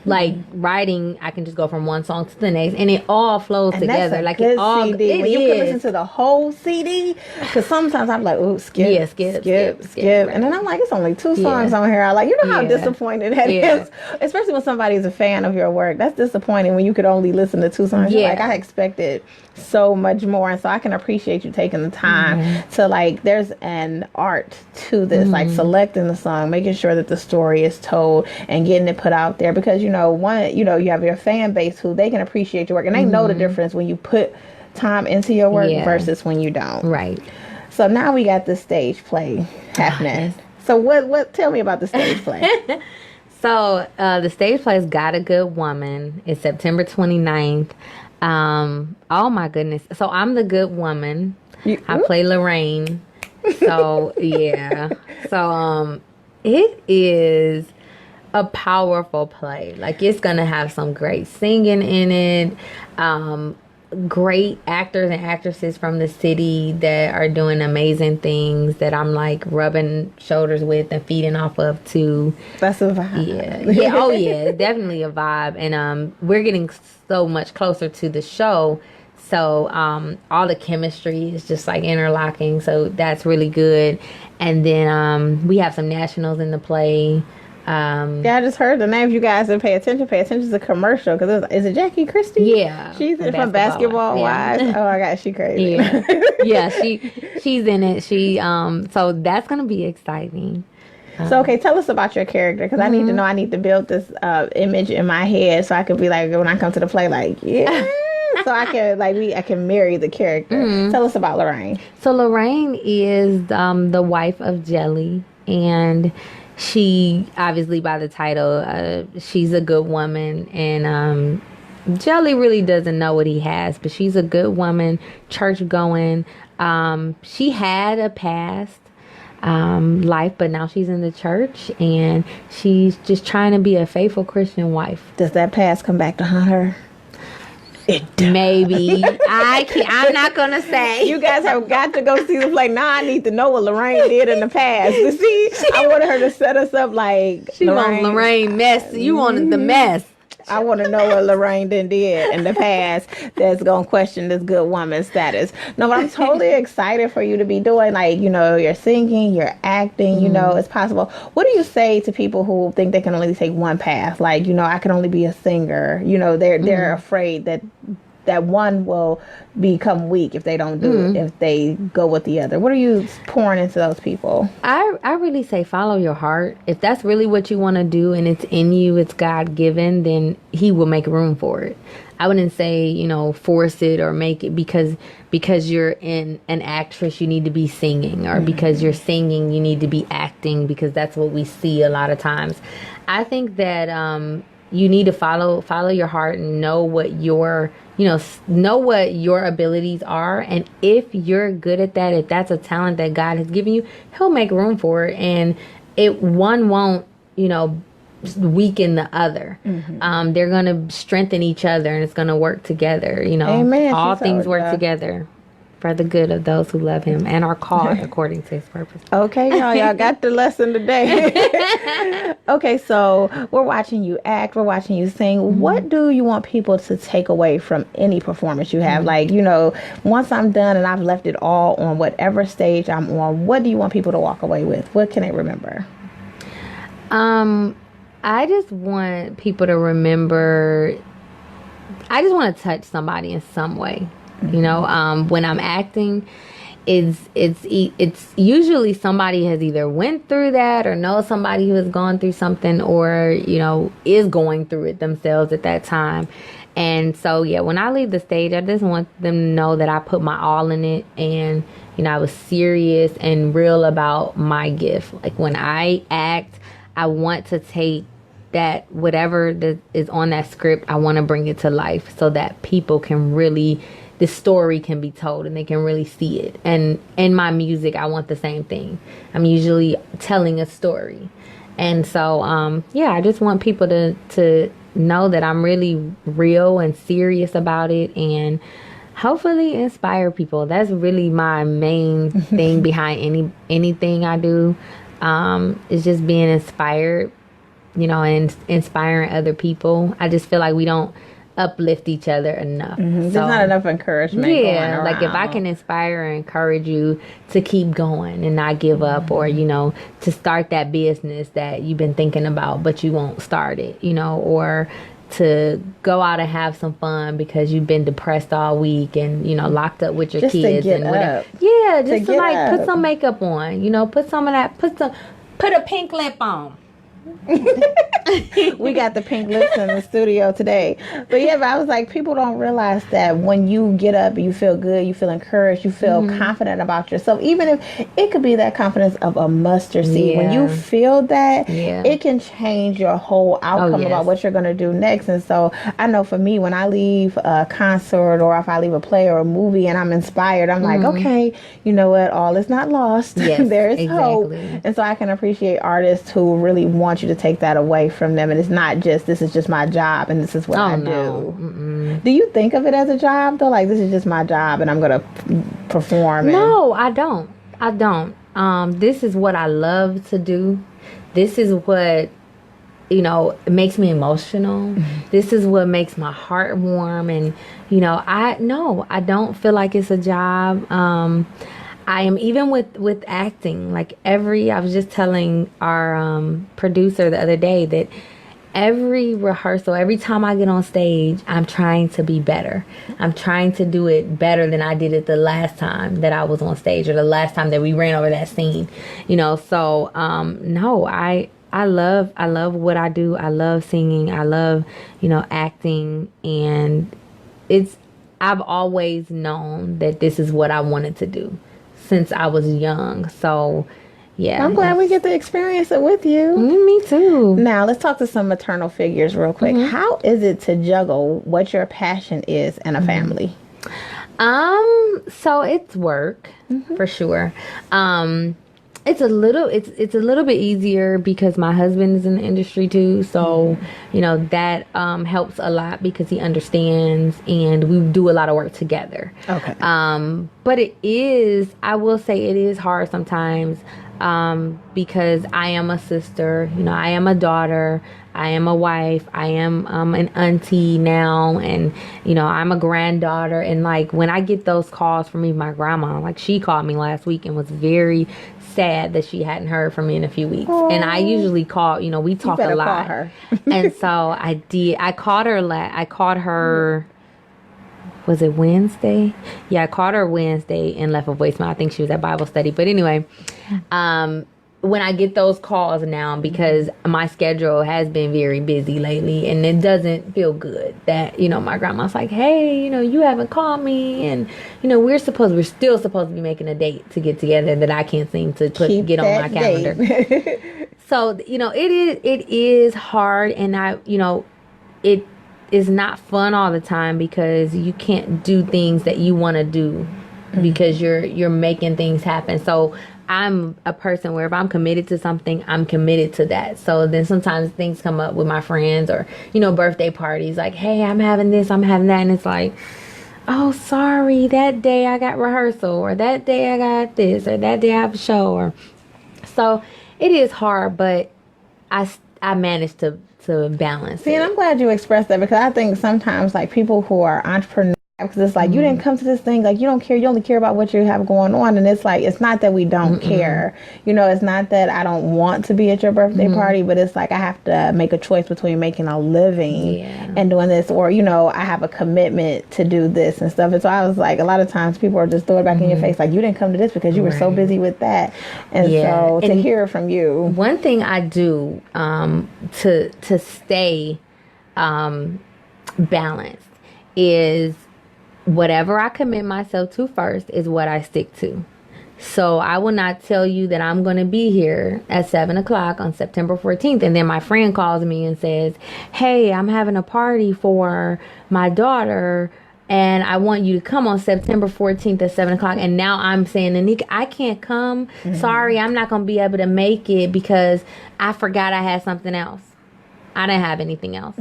Speaker 3: Like writing, I can just go from one song to the next, and it all flows
Speaker 2: And
Speaker 3: together.
Speaker 2: that's a
Speaker 3: Like
Speaker 2: good
Speaker 3: it all,
Speaker 2: CD.
Speaker 3: it
Speaker 2: When you
Speaker 3: is.
Speaker 2: can listen to the whole CD, because sometimes I'm like, oh, skip,
Speaker 3: Yeah, skip, right.
Speaker 2: and then I'm like, it's only 2 songs on here. I like, you know how
Speaker 3: Yeah.
Speaker 2: disappointed that is, especially when somebody's a fan of your work. That's disappointing when you could only listen to 2 songs. You're like, I expected so much more, and so I can appreciate you taking the time to like. There's an art to this, like selecting the song, making sure that the story is told, and getting it put out there, because you have your fan base who they can appreciate your work, and they know the difference when you put time into your work versus when you don't.
Speaker 3: Right.
Speaker 2: So now we got the stage play happening. So what? Tell me about the stage play.
Speaker 3: So the stage play is Got a Good Woman. It's September 29th. Oh my goodness. So I'm the good woman. I play Lorraine. So yeah. So it is a powerful play. Like, it's gonna have some great singing in it. Great actors and actresses from the city that are doing amazing things that I'm like rubbing shoulders with and feeding off of too.
Speaker 2: That's a vibe.
Speaker 3: Yeah. Oh yeah, definitely a vibe. And we're getting so much closer to the show. So all the chemistry is just like interlocking. So that's really good. And then we have some nationals in the play.
Speaker 2: I just heard the names. You guys that pay attention to the commercial, because is it Jackie Christie?
Speaker 3: Yeah,
Speaker 2: she's from Basketball Wives. Oh my gosh, she crazy.
Speaker 3: Yeah, she's in it. So that's gonna be exciting.
Speaker 2: So okay, tell us about your character, because I need to know. I need to build this image in my head so I can be like, when I come to the play, like so I can I can marry the character. Tell us about Lorraine.
Speaker 3: So Lorraine is the wife of Jelly, and she, obviously by the title, she's a good woman, and Jelly really doesn't know what he has, but she's a good woman, church going. She had a past life, but now she's in the church, and she's just trying to be a faithful Christian wife.
Speaker 2: Does that past come back to haunt her?
Speaker 3: Maybe. I'm not gonna say.
Speaker 2: You guys have got to go see the play. Now I need to know what Lorraine did in the past. To see, I wanted her to set us up like
Speaker 3: she wanted Lorraine mess. You wanted the mess.
Speaker 2: I want to know what Lorraine did in the past that's going to question this good woman status. No, but I'm totally excited for you to be doing, like, you're singing, you're acting, it's possible. What do you say to people who think they can only take one path? Like, I can only be a singer. They're afraid that one will become weak if they don't do it, if they go with the other. What are you pouring into those people?
Speaker 3: I really say follow your heart. If that's really what you want to do and it's in you, it's God given, then he will make room for it. I wouldn't say, force it or make it because you're an actress, you need to be singing, or because you're singing, you need to be acting, because that's what we see a lot of times. I think that you need to follow your heart and know what your abilities are. And if you're good at that, if that's a talent that God has given you, he'll make room for it. And one won't, weaken the other. They're going to strengthen each other, and it's going to work together.
Speaker 2: Amen.
Speaker 3: All things work together for the good of those who love him and are called according to his purpose.
Speaker 2: Okay, y'all got the lesson today. Okay, so we're watching you act, we're watching you sing. What do you want people to take away from any performance you have? Like, once I'm done and I've left it all on whatever stage I'm on, what do you want people to walk away with? What can they remember?
Speaker 3: I just want people to remember, I just want to touch somebody in some way. When I'm acting, it's usually somebody has either went through that or knows somebody who has gone through something, or is going through it themselves at that time. And so when I leave the stage, I just want them to know that I put my all in it, and I was serious and real about my gift. Like, when I act, I want to take that whatever is on that script, I want to bring it to life so that people can really, the story can be told and they can really see it. And in my music, I want the same thing. I'm usually telling a story. And so, I just want people to know that I'm really real and serious about it, and hopefully inspire people. That's really my main thing behind anything I do. Is just being inspired and inspiring other people. I just feel like we don't uplift each other enough.
Speaker 2: There's not enough encouragement going around.
Speaker 3: Like if I can inspire and encourage you to keep going and not give up, or to start that business that you've been thinking about but you won't start it, or to go out and have some fun because you've been depressed all week and locked up with your
Speaker 2: just
Speaker 3: kids
Speaker 2: to get
Speaker 3: and whatever.
Speaker 2: up.
Speaker 3: Yeah, just to like
Speaker 2: up.
Speaker 3: put some makeup on, put some of that, put a pink lip on.
Speaker 2: We got the pink lips in the studio today. But I was like, people don't realize that when you get up, you feel good, you feel encouraged, you feel confident about yourself. Even if it could be that confidence of a mustard seed. When you feel that, it can change your whole outcome about what you're going to do next. And so I know for me, when I leave a concert or if I leave a play or a movie and I'm inspired, I'm like, okay, you know what? All is not lost. There is hope. And so I can appreciate artists who really want you to take that away from them, and it's not just, this is just my job and this is what I do. Do you think of it as a job though? Like, this is just my job and I'm gonna perform?
Speaker 3: No, I don't. This is what I love to do. This is what makes me emotional. This is what makes my heart warm. And I don't feel like it's a job. I am, even with acting, like I was just telling our producer the other day that every rehearsal, every time I get on stage, I'm trying to be better. I'm trying to do it better than I did it the last time that I was on stage, or the last time that we ran over that scene. So no, I love what I do. I love singing. I love, acting, and I've always known that this is what I wanted to do since I was young. So yeah,
Speaker 2: I'm glad we get to experience it with you.
Speaker 3: Me too.
Speaker 2: Now let's talk to some maternal figures real quick. How is it to juggle what your passion is and a family?
Speaker 3: So it's work for sure. It's a little bit easier because my husband is in the industry too, so that helps a lot because he understands, and we do a lot of work together.
Speaker 2: Okay.
Speaker 3: But I will say it is hard sometimes, because I am a sister, I am a daughter, I am a wife, I am an auntie now, and I'm a granddaughter. And like when I get those calls from my grandma, like she called me last week and was very sad that she hadn't heard from me in a few weeks. Aww. And I usually call, we talk a lot. Call her. And so I did. I called her. Was it Wednesday? Yeah, I called her Wednesday and left a voicemail. I think she was at Bible study. But anyway, when I get those calls now, because my schedule has been very busy lately, and it doesn't feel good that, my grandma's like, hey, you haven't called me, and, we're still supposed to be making a date to get together that I can't seem to get on my calendar. So, it is hard, and it is not fun all the time because you can't do things that you want to do because you're making things happen. So I'm a person where if I'm committed to something, I'm committed to that. So then sometimes things come up with my friends or, birthday parties, like, hey, I'm having this, I'm having that. And it's like, oh, sorry, that day I got rehearsal, or that day I got this, or that day I have a show. So it is hard, but I managed to balance it.
Speaker 2: And I'm glad you expressed that, because I think sometimes like people who are entrepreneurs, because it's like, you didn't come to this thing, like you don't care, you only care about what you have going on. And it's like, it's not that we don't care, it's not that I don't want to be at your birthday party, but it's like I have to make a choice between making a living and doing this, or I have a commitment to do this and stuff. And so I was like, a lot of times people are just throwing it back in your face, like you didn't come to this because you were so busy with that. And so to hear from you,
Speaker 3: one thing I do to stay balanced is whatever I commit myself to first is what I stick to. So I will not tell you that I'm going to be here at 7 o'clock on September 14th. And then my friend calls me and says, hey, I'm having a party for my daughter, and I want you to come on September 14th at 7 o'clock. And now I'm saying, Anika, I can't come. Sorry, I'm not going to be able to make it because I forgot I had something else. I didn't have anything else.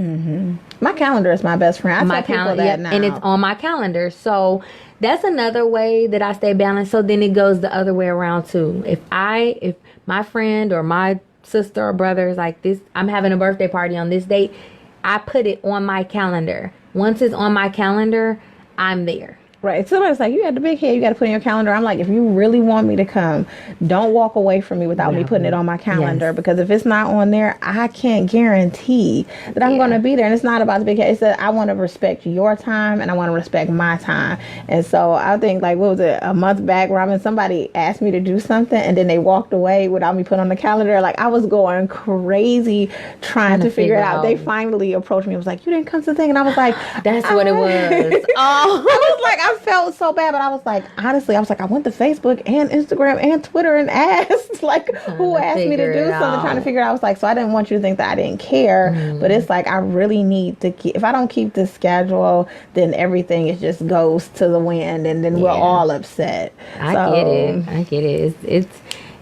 Speaker 2: My calendar is my best friend. I tell people that now.
Speaker 3: And it's on my calendar. So that's another way that I stay balanced. So then it goes the other way around too. If my friend or my sister or brother is like, this, I'm having a birthday party on this date, I put it on my calendar. Once it's on my calendar, I'm there.
Speaker 2: Right. Somebody's like, you got the big head, you got to put in your calendar. I'm like, if you really want me to come, don't walk away from me without me putting it on my calendar. Yes. Because if it's not on there, I can't guarantee that I'm going to be there. And it's not about the big head. It's that I want to respect your time and I want to respect my time. And so I think, like, what was it, a month back, Robin, somebody asked me to do something and then they walked away without me putting on the calendar. Like, I was going crazy trying to figure it out. They finally approached me and was like, you didn't come to the thing. And I was like,
Speaker 3: that's what it was. Oh,
Speaker 2: I was like, I felt so bad, but I was like, honestly, I went to Facebook and Instagram and Twitter and asked, like, who asked me to do something, trying to figure it out. I was like, so I didn't want you to think that I didn't care, but it's like, I really need to keep, if I don't keep this schedule, then everything is just goes to the wind, and then we're all upset.
Speaker 3: I get it.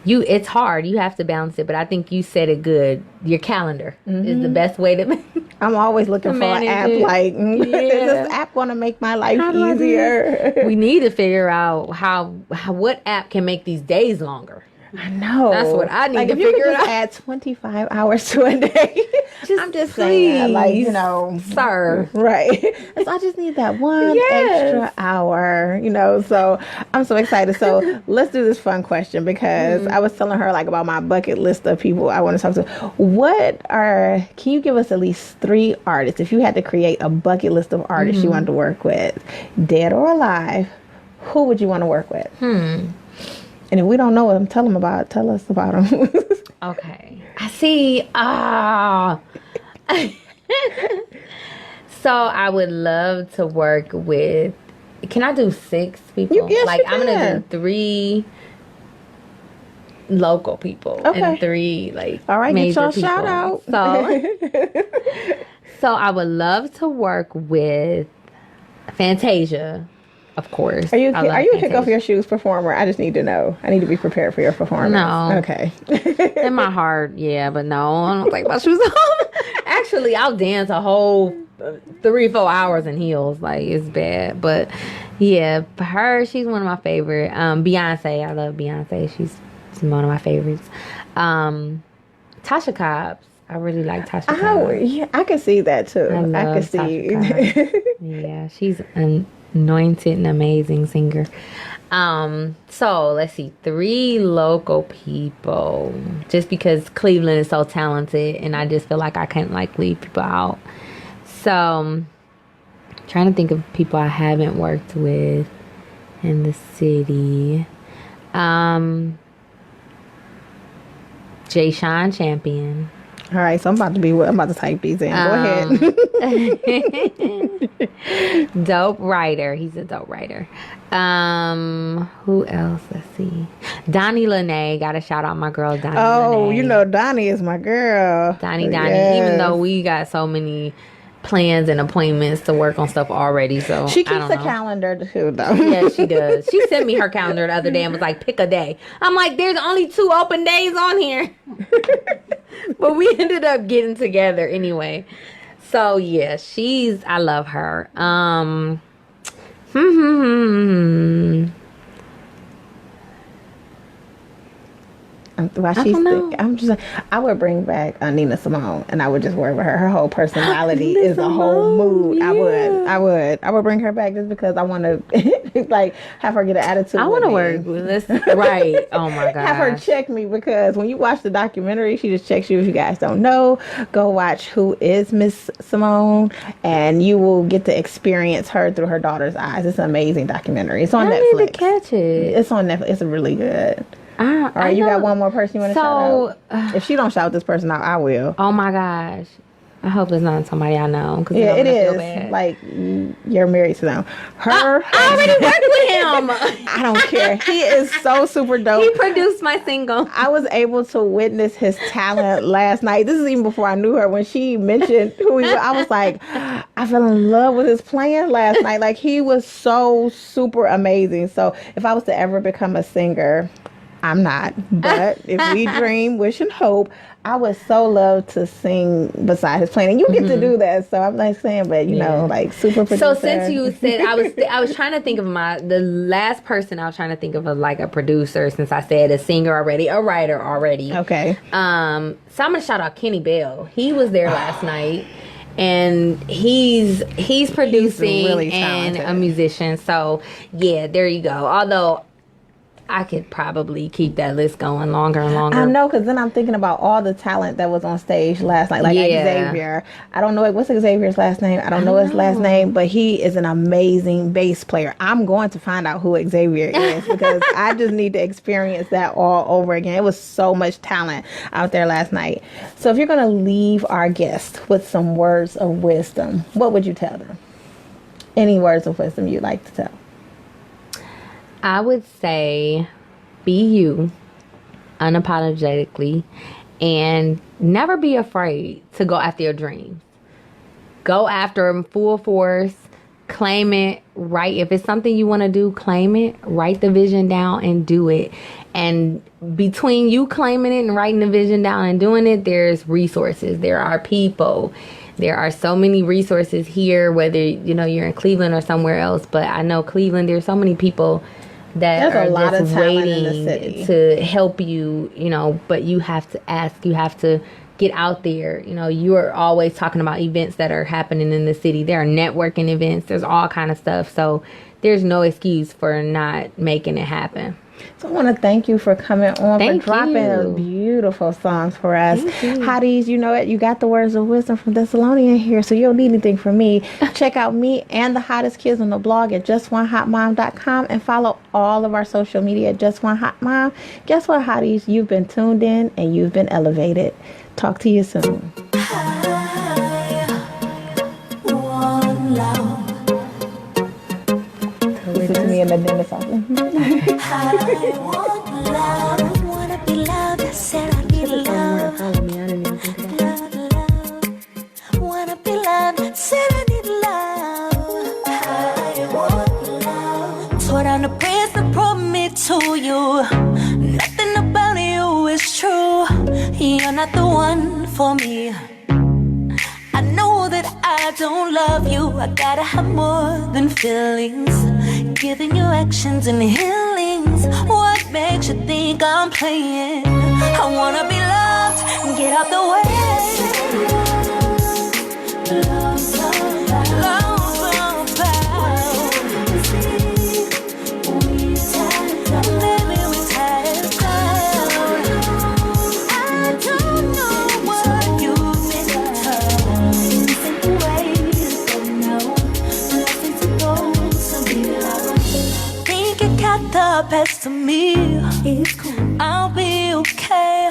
Speaker 3: It's hard. You have to balance it, but I think you said it good. Your calendar is the best way to.
Speaker 2: I'm always looking for an app. Like, is this app going to make my life easier?
Speaker 3: We need to figure out what app can make these days longer.
Speaker 2: I know.
Speaker 3: That's what I need to
Speaker 2: figure
Speaker 3: figure
Speaker 2: out. Add 25 hours to a day. I'm just saying, like, you know,
Speaker 3: sir.
Speaker 2: Right. So I just need that one extra hour, you know. So I'm so excited. So let's do this fun question, because I was telling her, like, about my bucket list of people I want to talk to. Can you give us at least 3 artists, if you had to create a bucket list of artists you wanted to work with, dead or alive, who would you want to work with? And if we don't know them, tell us about them.
Speaker 3: Okay. I see. So I would love to work with, can I do 6 people?
Speaker 2: Yes,
Speaker 3: like,
Speaker 2: you
Speaker 3: I'm going to do 3 local people and 3, like,
Speaker 2: all right,
Speaker 3: major
Speaker 2: get your
Speaker 3: people.
Speaker 2: shout out.
Speaker 3: So I would love to work with Fantasia. Of course.
Speaker 2: Are you a kick off your shoes performer? I just need to know. I need to be prepared for your performance.
Speaker 3: No.
Speaker 2: Okay.
Speaker 3: In my heart, yeah, but no, I don't take my shoes off. Actually, I'll dance a whole 3-4 hours in heels. Like, it's bad. But yeah, for her, she's one of my favorite. Beyonce, I love Beyonce. She's one of my favorites. Tasha Cobbs. I really like Tasha Cobbs.
Speaker 2: Yeah, I can see that too.
Speaker 3: I can see. Yeah, she's an anointed and amazing singer. So let's see, 3 local people, just because Cleveland is so talented and I just feel like I can't, like, leave people out. So trying to think of people I haven't worked with in the city. Jay Sean Champion.
Speaker 2: All right, so I'm about to type these in. Go
Speaker 3: ahead. Dope writer. He's a dope writer. Who else? Let's see. Donnie Lene. Gotta shout out my girl Donnie Lene.
Speaker 2: You know Donnie is my girl.
Speaker 3: Donnie. Yes. Even though we got so many plans and appointments to work on stuff already, so
Speaker 2: she keeps a calendar too, though.
Speaker 3: Yeah, she does. She sent me her calendar the other day and was like, pick a day. I'm like, there's only 2 open days on here. But we ended up getting together anyway. So yeah, I love her.
Speaker 2: I would bring back Nina Simone, and I would just work with her. Her whole personality is a whole mood. Yeah. I would bring her back just because I want to like have her get an attitude.
Speaker 3: I want to work with this. Right. Oh my God.
Speaker 2: Have her check me, because when you watch the documentary, she just checks you. If you guys don't know, go watch Who is Miss Simone, and you will get to experience her through her daughter's eyes. It's an amazing documentary. It's on Netflix.
Speaker 3: I need to catch it.
Speaker 2: It's on Netflix. It's really good. All right, you got one more person you want to shout out? If she don't shout this person out, I will.
Speaker 3: Oh my gosh. I hope it's not somebody I know.
Speaker 2: Yeah, it is. Like, you're married to them. I
Speaker 3: already worked with him.
Speaker 2: I don't care. He is so super dope.
Speaker 3: He produced my single.
Speaker 2: I was able to witness his talent last night. This is even before I knew her. When she mentioned who he was, I was like, I fell in love with his playing last night. Like, he was so super amazing. So if I was to ever become a singer, I'm not. But if we dream, wish, and hope, I would so love to sing beside his playing, and you get to do that. So I'm not saying, but you know, like super producer.
Speaker 3: So since you said, I was trying to think of the last person I was trying to think of like a producer. Since I said a singer already, a writer already.
Speaker 2: Okay.
Speaker 3: So I'm gonna shout out Kenny Bell. He was there last night, and he's producing
Speaker 2: really
Speaker 3: and
Speaker 2: talented.
Speaker 3: a musician. So yeah, there you go. Although I could probably keep that list going longer and longer.
Speaker 2: I know, because then I'm thinking about all the talent that was on stage last night, like Xavier. I don't know what's Xavier's last name. I don't know his last name, but he is an amazing bass player. I'm going to find out who Xavier is because I just need to experience that all over again. It was so much talent out there last night. So if you're going to leave our guests with some words of wisdom, what would you tell them? Any words of wisdom you'd like to tell?
Speaker 3: I would say be you unapologetically and never be afraid to go after your dreams. Go after them full force. Claim it. Write. If it's something you want to do, claim it. Write the vision down and do it. And between you claiming it and writing the vision down and doing it, there's resources. There are people. There are so many resources here, whether you're in Cleveland or somewhere else. But I know Cleveland, there's so many people that
Speaker 2: There's
Speaker 3: are
Speaker 2: a lot
Speaker 3: just
Speaker 2: of talent in the
Speaker 3: waiting
Speaker 2: city
Speaker 3: to help you, but you have to ask, you have to get out there. You are always talking about events that are happening in the city. There are networking events. There's all kind of stuff. So there's no excuse for not making it happen.
Speaker 2: So I want to thank you for coming on,
Speaker 3: Thank
Speaker 2: for dropping
Speaker 3: you.
Speaker 2: beautiful songs for us.
Speaker 3: Thank you.
Speaker 2: Hotties, you know it. You got the words of wisdom from Thessalonian here, so you don't need anything from me. Check out me and the hottest kids on the blog at justonehotmom.com and follow all of our social media at justonehotmom. Guess what, hotties? You've been tuned in and you've been elevated. Talk to you soon. Listen to me in the dentist office.
Speaker 5: I want love, wanna be loved. Said I need love. Love, wanna be loved. Said I need love. I want love. Tore down the bridge that brought me to you. Nothing about you is true. You're not the one for me. I know that I don't love you. I gotta have more than feelings. Giving you actions and healings. What makes you think I'm playing? I wanna be loved and get out the way. Love so bad. Love so bad. Maybe we tied down. I don't know what you've been told. Think the ways but no. Nothing to go, so be loved. Think you got the best of me. It's cool. I'll be okay.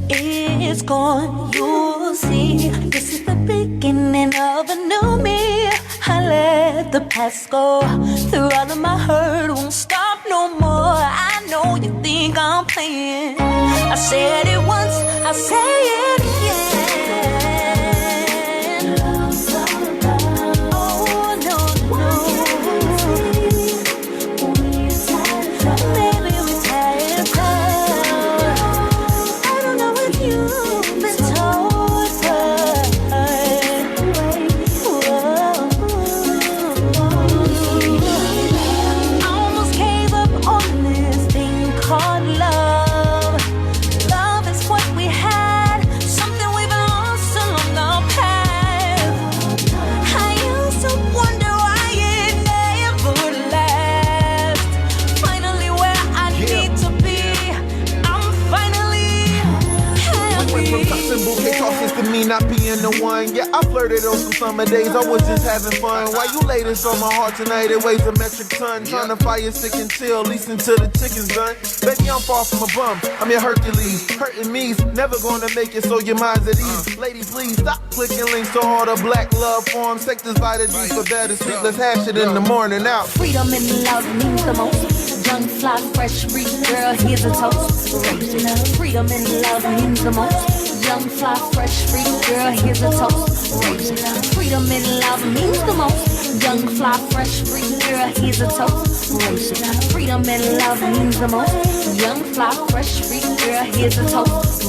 Speaker 5: It's gone, you'll see. This is the beginning of a new me. I let the past go. Through all of my hurt, won't stop no more. I know you think I'm playing. I said it once, I say it again. Love so bad. Oh no, maybe we tied down. I don't know what you've been told, I almost gave up on this thing called love. Love is what we had, something we've lost along the path. I used to wonder why it never lasts. Finally where I need to be, I'm finally
Speaker 6: Went from tossing bouquet tosses to me not being the one. Yeah, I flirted on some summer days, I was just having fun. Why you lay this on my heart tonight? It weighs a metric ton. Trying to fire stick and chill, at least until the chicken's done. Baby, I'm far from a bum, I'm your Hercules. Hurting me's never gonna make it, so your mind's at ease. Lady, please stop clicking links to all the black love forms. Take this Vita D for better sleep, let's hash it in the morning out.
Speaker 5: freedom and love means the most. Young, fly, fresh, free girl, here's a toast. Freedom and love means the most. Young, fly, fresh, free girl, here's a toast. Freedom and love means the most. Young, fly, fresh, free girl, here's a toast. Freedom and love means the most. Young, fly, fresh, free girl, here's a toast.